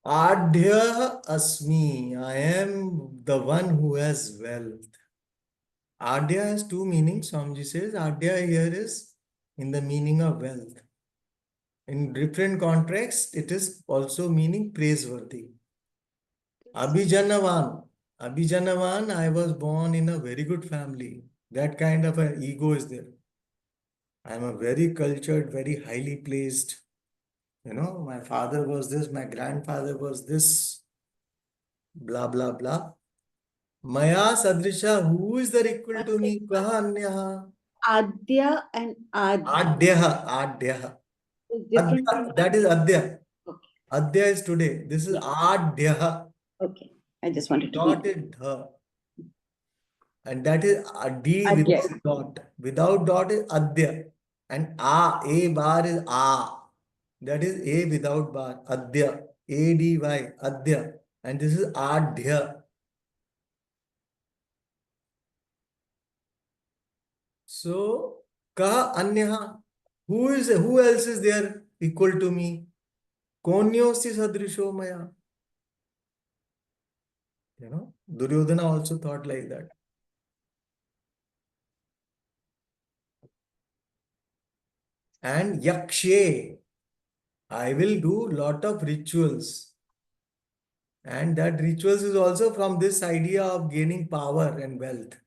Speaker 1: Adhyah asmi, I am the one who has wealth. Adya has two meanings. Swamiji says Adya here is in the meaning of wealth. In different contexts, it is also meaning praiseworthy. Abhijanavan. Abhijanavan, I was born in a very good family. That kind of an ego is there. I am a very cultured, very highly placed. My father was this, my grandfather was this, blah, blah, blah. Maya Sadrisha, who is the equal to me? Kaha Anyaha?
Speaker 3: Adya and
Speaker 1: Adyaha, Adyaha.
Speaker 3: is different.
Speaker 1: Adya, that is Adya.
Speaker 3: Okay.
Speaker 1: Adya is today. This is Adyaha.
Speaker 3: Okay. I just wanted to
Speaker 1: Dot
Speaker 3: be.
Speaker 1: is dha. And that is D
Speaker 3: Adya.
Speaker 1: without dot. Without dot is Adya. And A bar is A. That is A without bar. Adya. A-D-Y. Adya. And this is Adya. So, kaha anyaha? Who else is there equal to me? Konyosti sadrisho maya. Duryodhana also thought like that. And yakshe, I will do lot of rituals. And that rituals is also from this idea of gaining power and wealth.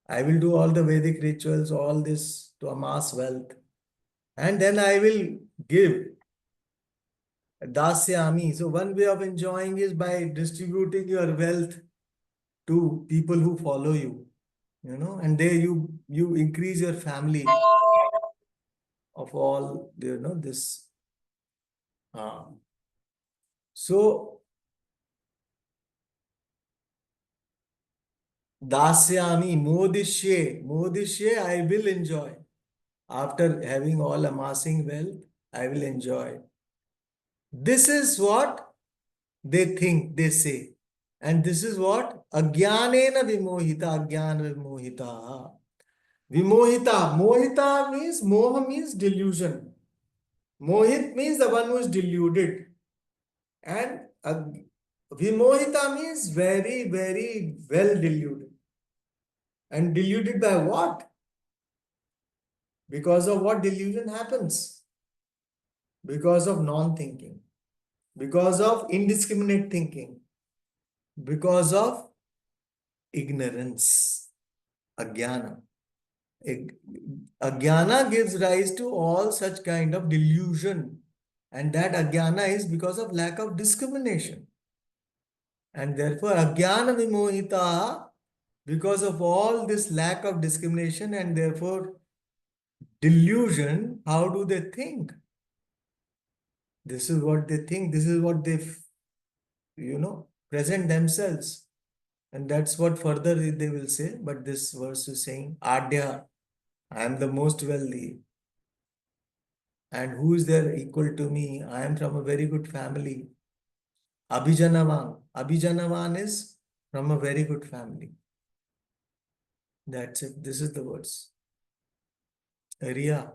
Speaker 1: I will do all the Vedic rituals, all this to amass wealth. And then I will give. Dasyami. So one way of enjoying is by distributing your wealth to people who follow you, and there you increase your family of all, this. So Dasyami, Modishye, I will enjoy. After having all amassing wealth, I will enjoy. This is what they think, they say. And this is what Ajnanena Vimohita, Ajnana Vimohita. Vimohita. Mohita means, Moha means delusion. Mohit means the one who is deluded. And Vimohita means very, very well deluded. And deluded by what? Because of what delusion happens? Because of non-thinking. Because of indiscriminate thinking. Because of ignorance. Ajnana. Ajnana gives rise to all such kind of delusion. And that ajnana is because of lack of discrimination. And therefore, ajnana vimohita, because of all this lack of discrimination and therefore delusion, how do they think? This is what they think, this is what they, present themselves. And that's what further they will say. But this verse is saying, Adya, I am the most wealthy. And who is there equal to me? I am from a very good family. Abhijanavan. Abhijanavan is from a very good family. That's it. This is the words. Riya.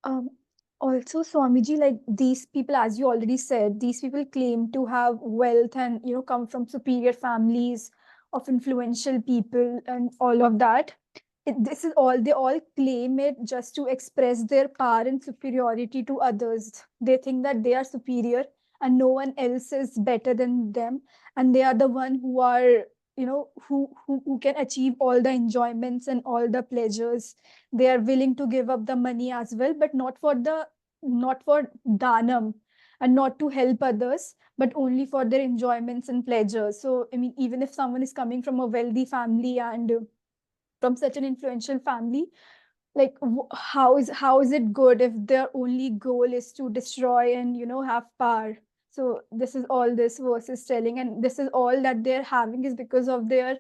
Speaker 5: Um, Also, Swamiji, like these people, as you already said, these people claim to have wealth and come from superior families of influential people and all of that. This is all they all claim it just to express their power and superiority to others. They think that they are superior and no one else is better than them, and they are the one who are who can achieve all the enjoyments and all the pleasures. They are willing to give up the money as well, but not for danam and not to help others, but only for their enjoyments and pleasures. So I mean, even if someone is coming from a wealthy family and from such an influential family, like how is it good if their only goal is to destroy and have power? So this is all this verse is telling, and this is all that they're having is because of the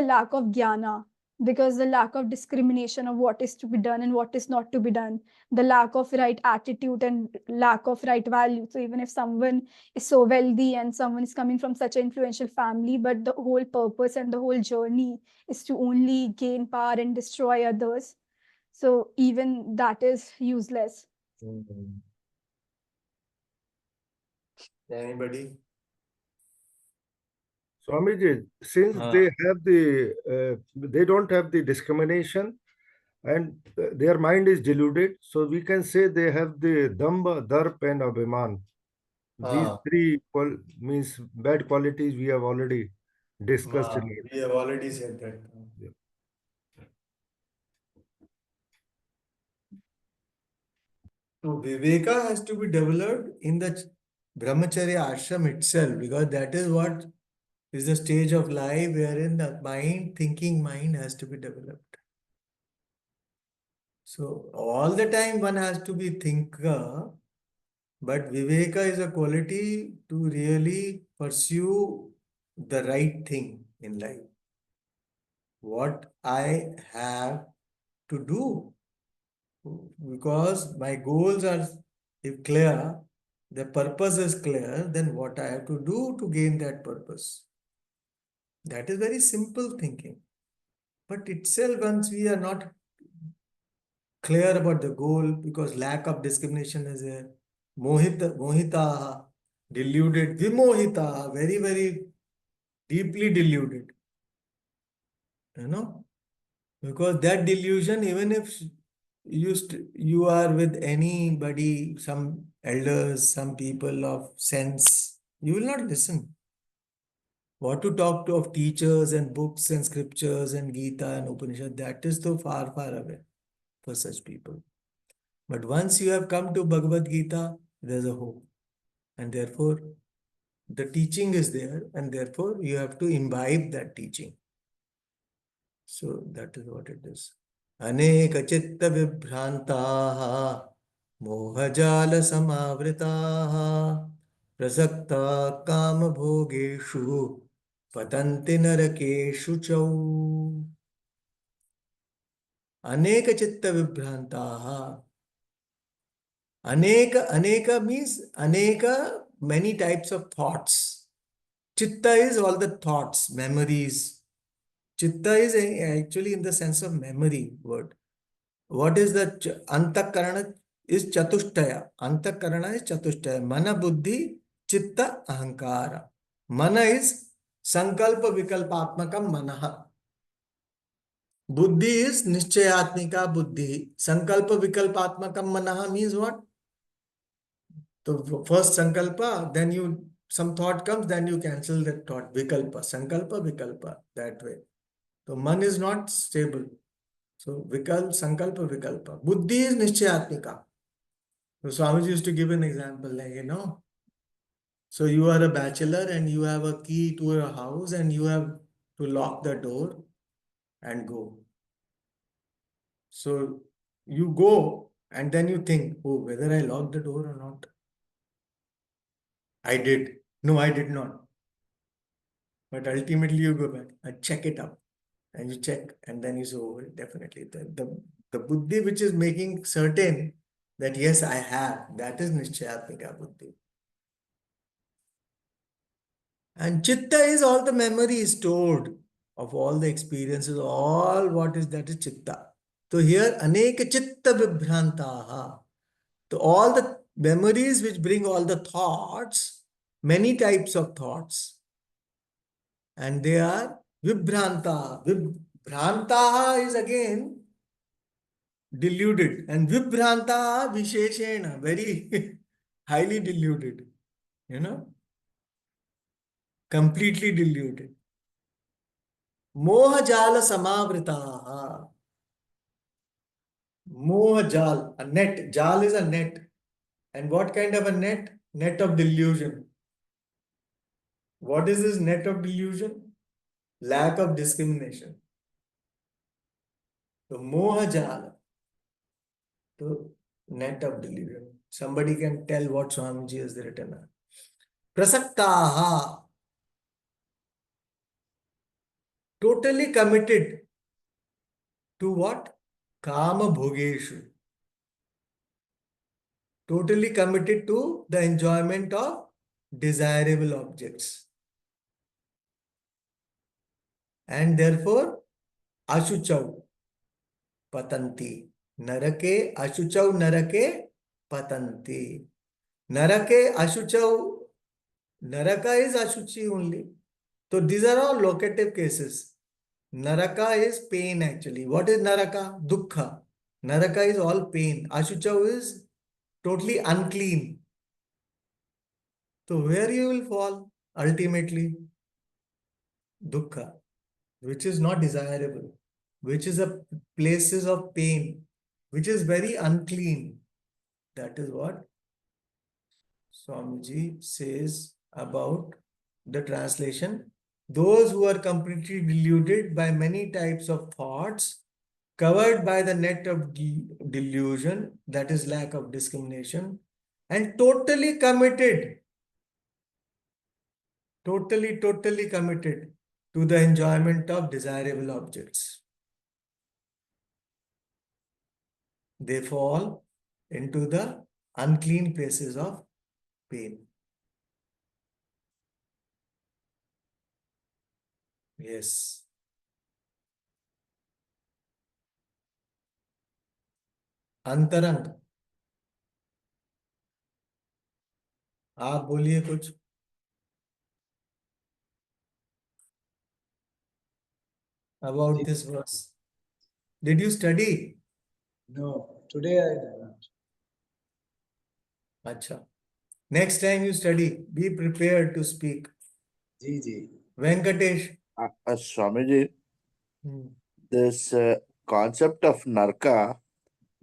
Speaker 5: lack of jnana, because the lack of discrimination of what is to be done and what is not to be done, the lack of right attitude and lack of right value. So even if someone is so wealthy and someone is coming from such an influential family, but the whole purpose and the whole journey is to only gain power and destroy others, so even that is useless.
Speaker 1: Anybody?
Speaker 2: Swamiji, since they don't have the discrimination and their mind is deluded, so we can say they have the damba, darp, and abhiman. These three means bad qualities we have already discussed.
Speaker 1: We have already said that.
Speaker 2: Yeah.
Speaker 1: So Viveka has to be developed in the Brahmacharya ashram itself, because that is what is the stage of life wherein the thinking mind has to be developed. So all the time one has to be thinker, but Viveka is a quality to really pursue the right thing in life. What I have to do, because my goals are if clear, the purpose is clear, then what I have to do to gain that purpose. That is very simple thinking. But itself, once we are not clear about the goal, because lack of discrimination is there, mohita, deluded, vimohita, very, very deeply deluded. Because that delusion, even if you are with anybody, some elders, some people of sense, you will not listen. What to talk to of teachers and books and scriptures and Gita and Upanishad, that is so far, far away for such people. But once you have come to Bhagavad Gita, there's a hope. And therefore, the teaching is there, and therefore you have to imbibe that teaching. So that is what it is. Aneka chitta vibhrantaha mohajala samavritaha prasakta kama bhogeshu patanti narakeshu chau. Aneka chitta vibhrantaha. Aneka means many types of thoughts. Chitta is all the thoughts, memories. Chitta is actually in the sense of memory word. What is the antakarana is chatushtaya. Antakarana is chatushtaya. Mana buddhi chitta ahankara. Mana is sankalpa vikalpatmakam manaha. Buddhi is nischayatmika buddhi. Sankalpa vikalpatmakam manaha means what? So first sankalpa, then some thought comes, then you cancel that thought. Vikalpa, sankalpa, vikalpa, that way. So man is not stable. So sankalpa, vikalpa. Buddhi is nischayatmika. So Swamiji used to give an example, like, so you are a bachelor and you have a key to your house and you have to lock the door and go. So you go and then you think, oh, whether I locked the door or not. I did. No, I did not. But ultimately you go back and check it up and you check and then you say, oh, definitely. The buddhi which is making certain that yes, I have, that is Nishchayatmika buddhi. And chitta is all the memory stored of all the experiences, all what is that is chitta. So here, aneka chitta vibhrantaha. So all the memories which bring all the thoughts, many types of thoughts, and they are vibhranta. Vibhranta is again deluded, and vibhranta visheshena, very highly deluded, completely deluded. Moha jala samavritaha. Moha jal, a net. Jal is a net. And what kind of a net? Net of delusion. What is this net of delusion? Lack of discrimination. So moha jala. So net of delusion. Somebody can tell what Swamiji has written. Prasaktaha. Totally committed to what? Kama bhogeshu. Totally committed to the enjoyment of desirable objects. And therefore, ashuchau patanti. Narake, ashuchau narake patanti. Narake, ashuchau, naraka is ashuchi only. So these are all locative cases. Naraka is pain actually. What is naraka? Dukkha. Naraka is all pain. Ashuchau is totally unclean. So where you will fall ultimately? Dukkha, which is not desirable, which is a places of pain, which is very unclean. That is what Swamiji says about the translation. Those who are completely deluded by many types of thoughts, covered by the net of delusion, that is lack of discrimination, and totally committed to the enjoyment of desirable objects. They fall into the unclean places of pain. Yes. अंतरंग आप बोलिए कुछ about this verse. Did you study?
Speaker 8: No, today I did not.
Speaker 1: Acha. Next time you study, be prepared to speak.
Speaker 8: Ji, ji.
Speaker 1: Venkatesh.
Speaker 9: Swamiji, this concept of narka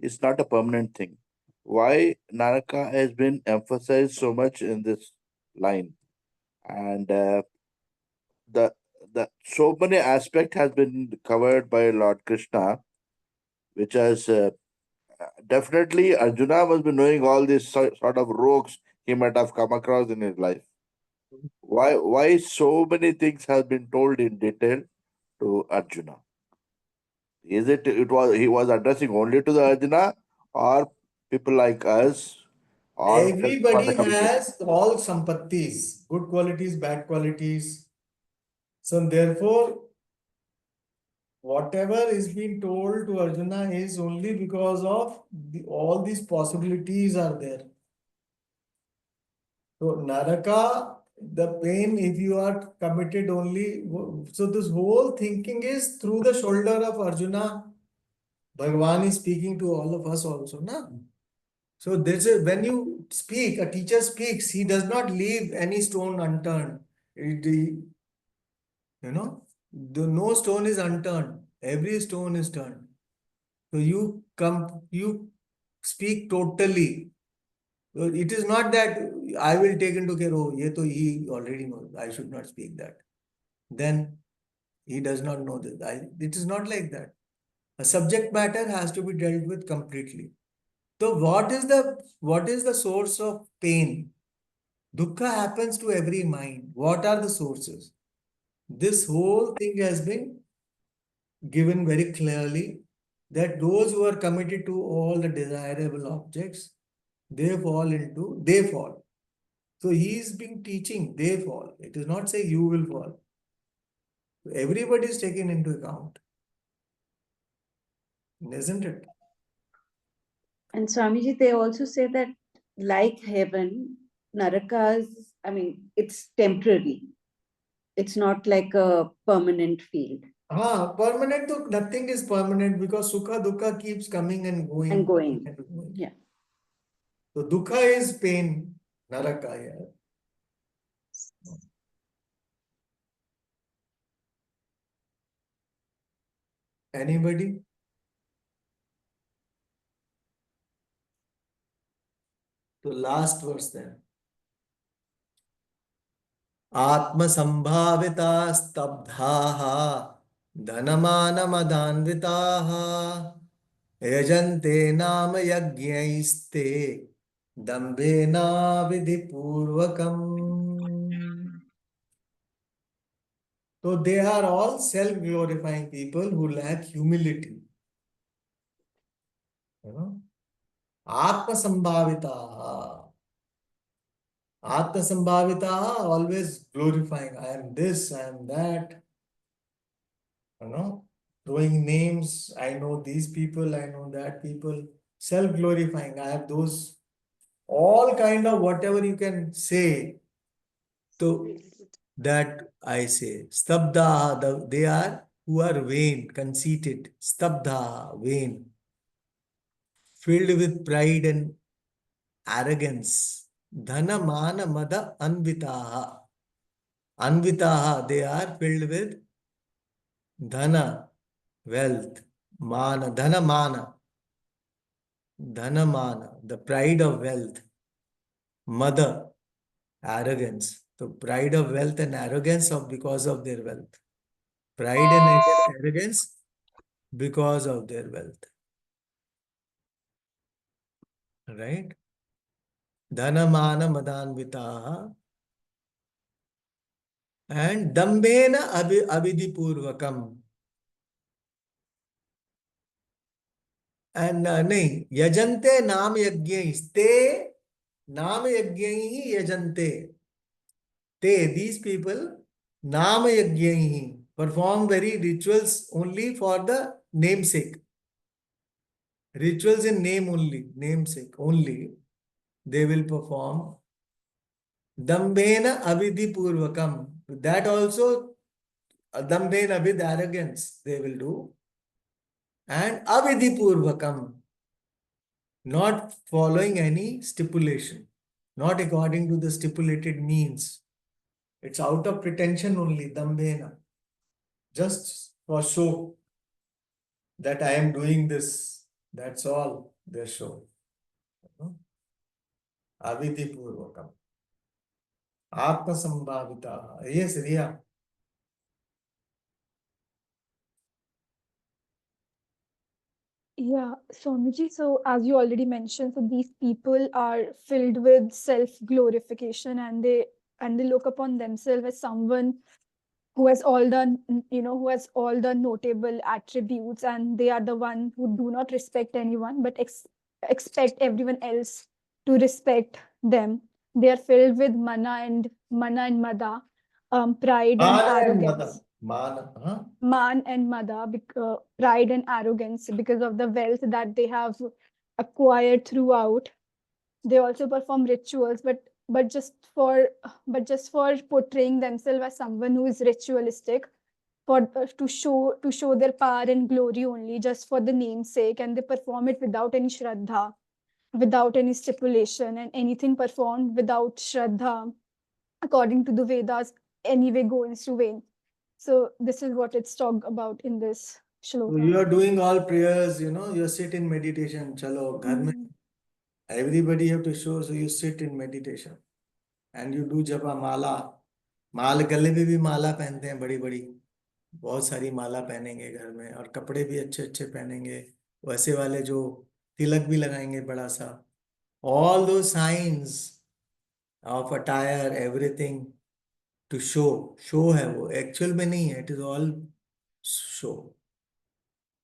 Speaker 9: is not a permanent thing. Why naraka has been emphasized so much in this line, and the so many aspect has been covered by Lord Krishna, which has definitely Arjuna must be knowing all these sort of rogues he might have come across in his life. Why so many things have been told in detail to Arjuna? Is it he was addressing only to the Arjuna or people like us? Or
Speaker 1: Everybody has all sampattis, good qualities, bad qualities. So therefore, whatever is being told to Arjuna is only because of all these possibilities are there. So Naraka, the pain, if you are committed only, so this whole thinking is through the shoulder of Arjuna. Bhagavan is speaking to all of us also, na? So this is when you speak, a teacher speaks, he does not leave any stone unturned. No stone is unturned. Every stone is turned. So you speak totally. So it is not that I will take into care, oh, ye to he already knows, I should not speak that. Then he does not know this. It is not like that. A subject matter has to be dealt with completely. So what is the source of pain? Dukkha happens to every mind. What are the sources? This whole thing has been given very clearly that those who are committed to all the desirable objects, they fall. So he is being teaching, they fall. It is not say you will fall. Everybody is taken into account. Isn't it?
Speaker 3: And Swamiji, they also say that like heaven, Narakas, I mean, it's temporary. It's not like a permanent field.
Speaker 1: Permanent, though nothing is permanent because Sukha Dukkha keeps coming and going.
Speaker 3: And going.
Speaker 1: and going.
Speaker 3: Yeah.
Speaker 1: So Dukkha is pain, Naraka here. Anybody? So last verse then. Atma-sambhavita stabdhaha dhanamana-madanvitaha yajante nama yajñaiste dambena vidhipurvakam. So they are all self-glorifying people who lack humility. You know? Atma-sambhavita. Atma-sambhavita, always glorifying. I am this, I am that. You know? Throwing names. I know these people, I know that people. Self-glorifying. I have those. All kind of whatever you can say. So that I say. Stabda, they are who are vain, conceited. Stabda, vain. Filled with pride and arrogance. Dhana, mana, mada, anvitaha. Anvitaha, they are filled with dhana, wealth, mana, dhana, mana. Dhana, mana, the pride of wealth. Mada, arrogance. So pride of wealth and arrogance of because of their wealth. Pride and arrogance because of their wealth. Right? Dhana, mana, madanvitaha. And dambena abhidipurvakam. And nahi, yajante naam yajñais. Te naam yajñai yajante. Te, these people, naam yajñai, perform very rituals only for the namesake. Rituals in name only, namesake only. They will perform. Dambena abhidipurvakam. That also, dambena with arrogance, they will do. And avidipurvakam, not following any stipulation, not according to the stipulated means. It's out of pretension only, dambena. Just for show that I am doing this. That's all they show. Avidipurvakam. Atma-sambhavita. Yes, Riya.
Speaker 5: Yeah, Swamiji, so as you already mentioned, so these people are filled with self-glorification and they look upon themselves as someone who has all the who has all the notable attributes, and they are the one who do not respect anyone but expect everyone else to respect them. They are filled with mana and mada, pride and
Speaker 1: Mana and
Speaker 5: arrogance.
Speaker 1: mada. Mana. Huh?
Speaker 5: Man and mada, pride and arrogance because of the wealth that they have acquired throughout. They also perform rituals, but just for portraying themselves as someone who is ritualistic, for to show their power and glory only, just for the namesake, and they perform it without any shraddha, without any stipulation, and anything performed without shraddha, according to the Vedas, anyway goes to vain. So this is what it's talked about in this
Speaker 1: So
Speaker 5: shloka.
Speaker 1: you are doing all prayers, you sit in meditation, chalo, ghar mein, Everybody have to show, so you sit in meditation and you do japa mala. माल गले पे भी माला पहनते हैं बड़ी बड़ी, बहुत सारी माला पहनेंगे घर में, और कपड़े भी अच्छे अच्छे पहनेंगे, वैसे वाले जो तिलक भी लगाएंगे बड़ा सा. All those signs of attire, everything to show है वो, actual में नहीं है, it is all show,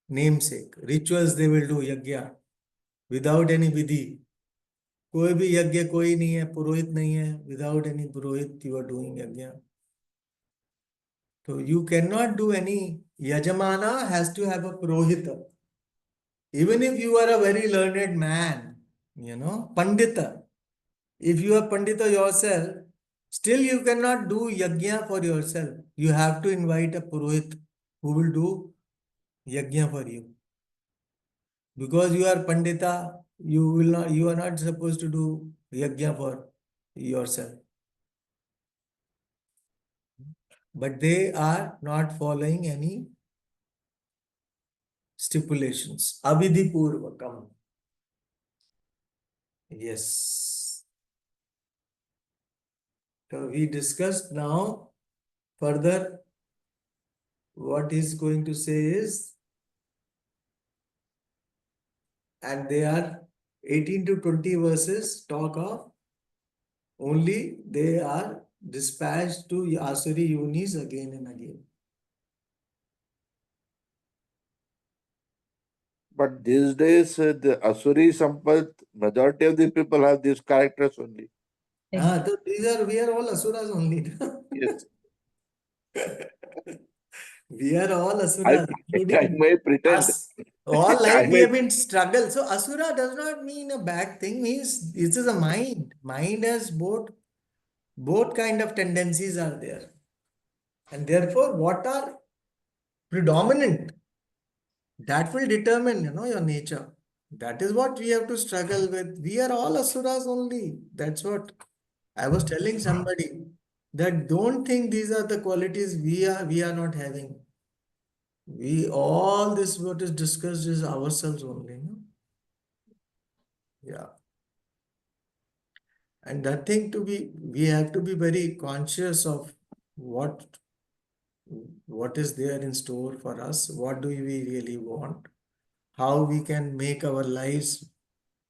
Speaker 1: namesake. Rituals they will do yajna without any vidhi. कोई भी यज्ञ कोई नहीं है, पुरोहित नहीं है, without any Purohit you are doing यज्ञ. So you cannot do any, yajamana has to have a purohita. Even if you are a very learned man, pandita, if you are pandita yourself, still you cannot do yajna for yourself. You have to invite a purohit who will do yajna for you. Because you are pandita, you are not supposed to do yajna for yourself. But they are not following any stipulations. Avidhi purvakam. Yes. So we discussed now further. What he's going to say is, and they are 18 to 20 verses talk of only they are dispatched to Asuri Yunis again and again.
Speaker 9: But these days, the Asuri Sampath, majority of the people have these characters only.
Speaker 1: So we are all Asuras only.
Speaker 9: Yes.
Speaker 1: We are all
Speaker 9: I
Speaker 1: Asuras, including
Speaker 9: may pretend.
Speaker 1: us. All
Speaker 9: I
Speaker 1: life we
Speaker 9: may,
Speaker 1: have been struggled. So Asura does not mean a bad thing. Means it is a mind. Mind has both kind of tendencies are there. And therefore, what are predominant? That will determine, your nature. That is what we have to struggle with. We are all Asuras only. That's what I was telling somebody, that don't think these are the qualities we are not having. We all this what is discussed is ourselves only. No? Yeah. And that thing we have to be very conscious of what is there in store for us, what do we really want, how we can make our lives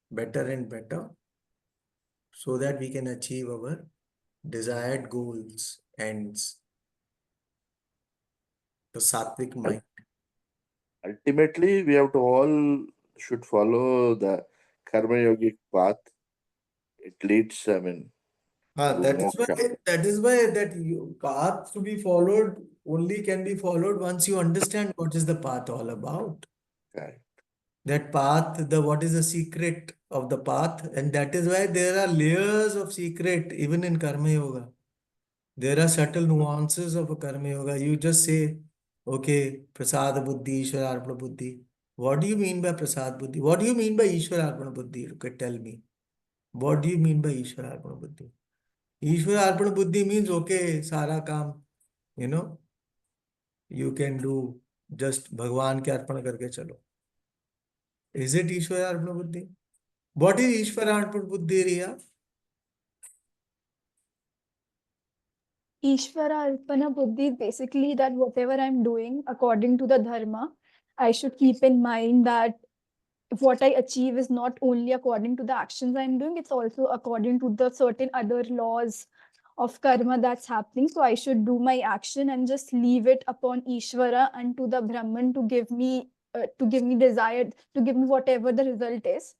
Speaker 1: better and better, so that we can achieve our desired goals, ends, the sattvic mind.
Speaker 9: ultimately, we have to all should follow the karma yogic path. It leads, to moksha.
Speaker 1: That is why that path to be followed only can be followed once you understand what is the path all about.
Speaker 9: Correct.
Speaker 1: That path, what is the secret of the path, and that is why there are layers of secret even in Karma Yoga. There are subtle nuances of a Karma Yoga. You just say, okay, Prasad Buddhi, Ishvara Arpana Buddhi. What do you mean by Prasad Buddhi? What do you mean by Ishvara Arpana Buddhi? Okay, tell me. What do you mean by Ishvara Arpana Buddhi? Ishvara Arpana Buddhi means, okay, Sara Kam, you can do, just Bhagwan ke Arpana karke chalo. Is it Ishvara Arpana Buddhi? What is Ishvara Arpana Buddhi, Riya?
Speaker 5: Ishvara Arpana Buddhi is basically that whatever I'm doing according to the dharma, I should keep in mind that what I achieve is not only according to the actions I'm doing, it's also according to the certain other laws of karma that's happening. So I should do my action and just leave it upon Ishvara and to the Brahman to give me desired, to give me whatever the result is.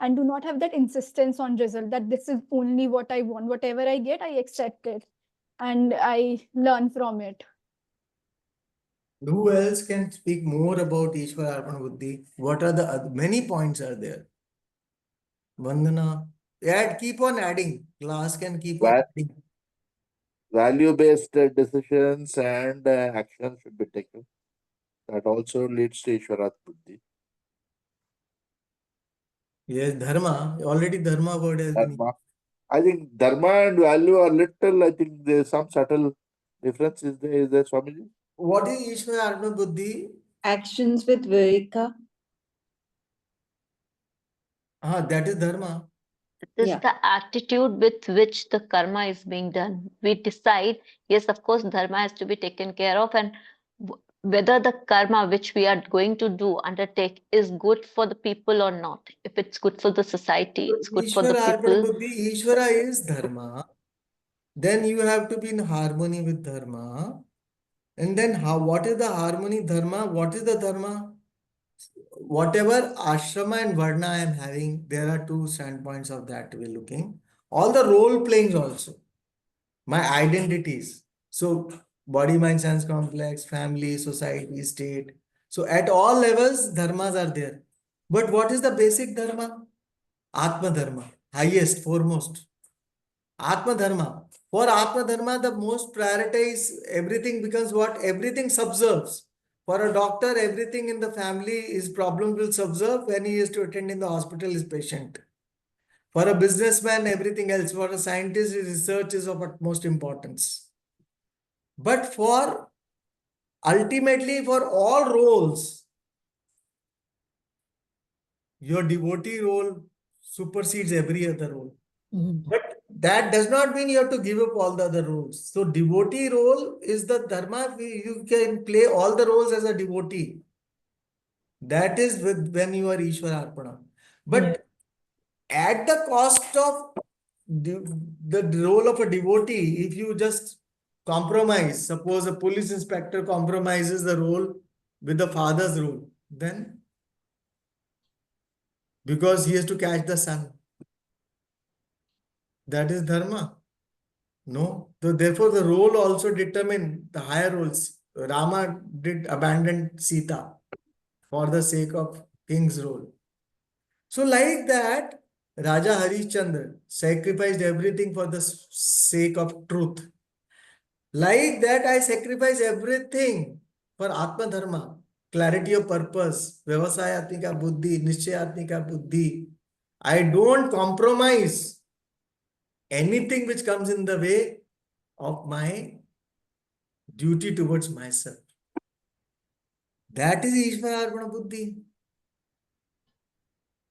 Speaker 5: And do not have that insistence on result, that this is only what I want. Whatever I get, I accept it and I learn from it.
Speaker 1: Who else can speak more about Ishvara Arpana Buddhi? What are the many points are there? Vandana, keep on adding. Class can keep on adding.
Speaker 9: Value-based decisions and actions should be taken. That also leads to Ishvarat Buddhi.
Speaker 1: Yes, dharma. Already dharma word has been.
Speaker 9: Dharma. I think dharma and value are little, I think there's some subtle difference. Is there Swamiji?
Speaker 1: What is Ishvara Arpana Buddhi?
Speaker 3: Actions with Viveka.
Speaker 1: That is dharma.
Speaker 4: It is
Speaker 3: Yeah.
Speaker 4: the attitude with which the karma is being done. We decide, yes, of course, dharma has to be taken care of, and whether the karma which we are going to do, undertake, is good for the people or not. If it's good for the society, it's good for the
Speaker 1: Ishvara Arpana
Speaker 4: people.
Speaker 1: Buddhi, Ishvara is dharma. Then you have to be in harmony with dharma. And then what is the harmony dharma? What is the dharma? Whatever ashrama and varna I am having, there are two standpoints of that we're looking. All the role playing also. My identities. So body, mind, sense complex, family, society, state. So at all levels, dharmas are there. But what is the basic dharma? Atma dharma, highest, foremost. Atma dharma. For Atma dharma, the most prioritize everything becomes what? Everything subserves. For a doctor, everything in the family, his problem will subserve when he is to attend in the hospital, his patient. For a businessman, everything else. For a scientist, his research is of utmost importance. But for ultimately, for all roles, your devotee role supersedes every other role. But that does not mean you have to give up all the other roles. So devotee role is the dharma. You can play all the roles as a devotee. That is when you are Ishvara Arpana. But at the cost of the role of a devotee, if you just compromise, suppose a police inspector compromises the role with the father's role, then because he has to catch the son, that is dharma. No. So therefore, the role also determine the higher roles. Rama did abandon Sita for the sake of king's role. So like that, Raja Harishchandra sacrificed everything for the sake of truth. Like that, I sacrifice everything for Atma Dharma, clarity of purpose, Vyavasayatmika Buddhi, Nishchayatmika Buddhi. I don't compromise anything which comes in the way of my duty towards myself. That is Ishvara Arpana Buddhi.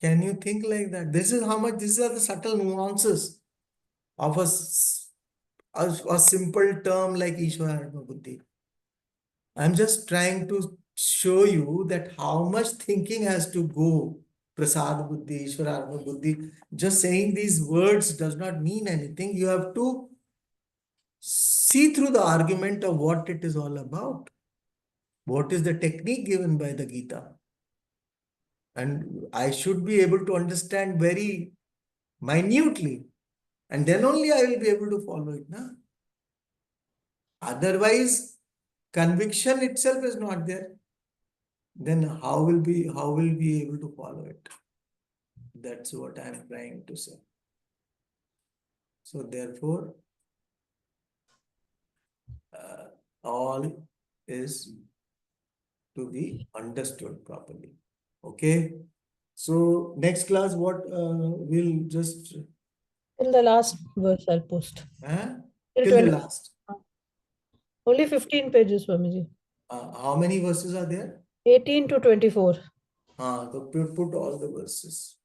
Speaker 1: Can you think like that? This is how much, these are the subtle nuances of a simple term like Ishvara Arpana Buddhi. I'm just trying to show you that how much thinking has to go. Prasad Buddhi, Ishvara Arpana Buddhi. Just saying these words does not mean anything. You have to see through the argument of what it is all about. What is the technique given by the Gita? And I should be able to understand very minutely. And then only I will be able to follow it. Na? Otherwise, conviction itself is not there. Then how will we be able to follow it? That's what I am trying to say. So therefore, all is to be understood properly. Okay. So next class, what we'll just
Speaker 6: Till the last verse I'll post. Till
Speaker 1: till the
Speaker 6: 20.
Speaker 1: last.
Speaker 6: Only 15 pages, Swamiji.
Speaker 1: How many verses are there?
Speaker 6: 18 to 24.
Speaker 1: So put all the verses.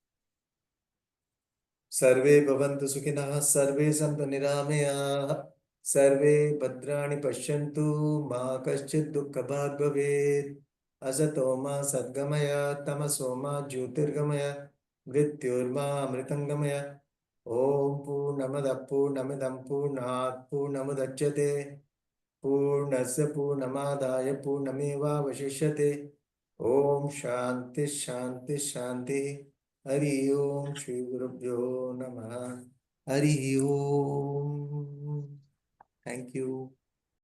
Speaker 1: Sarve bhavantu sukhinah, sarve santu niramayah, sarve bhadrani pashyantu, ma kaschid dukkha bhag bhavet, asato ma sadgamaya, tamaso ma jyotirgamaya, mrityorma amritangamaya. Om Purnamada Purnamidam Purnat Purnamudachyate Purnasya Purnamadaya Purnameva Vashishyate. Om Shanti Shanti Shanti. Hari Om Shri Gurubhyo Namaha. Hari Om. Thank you.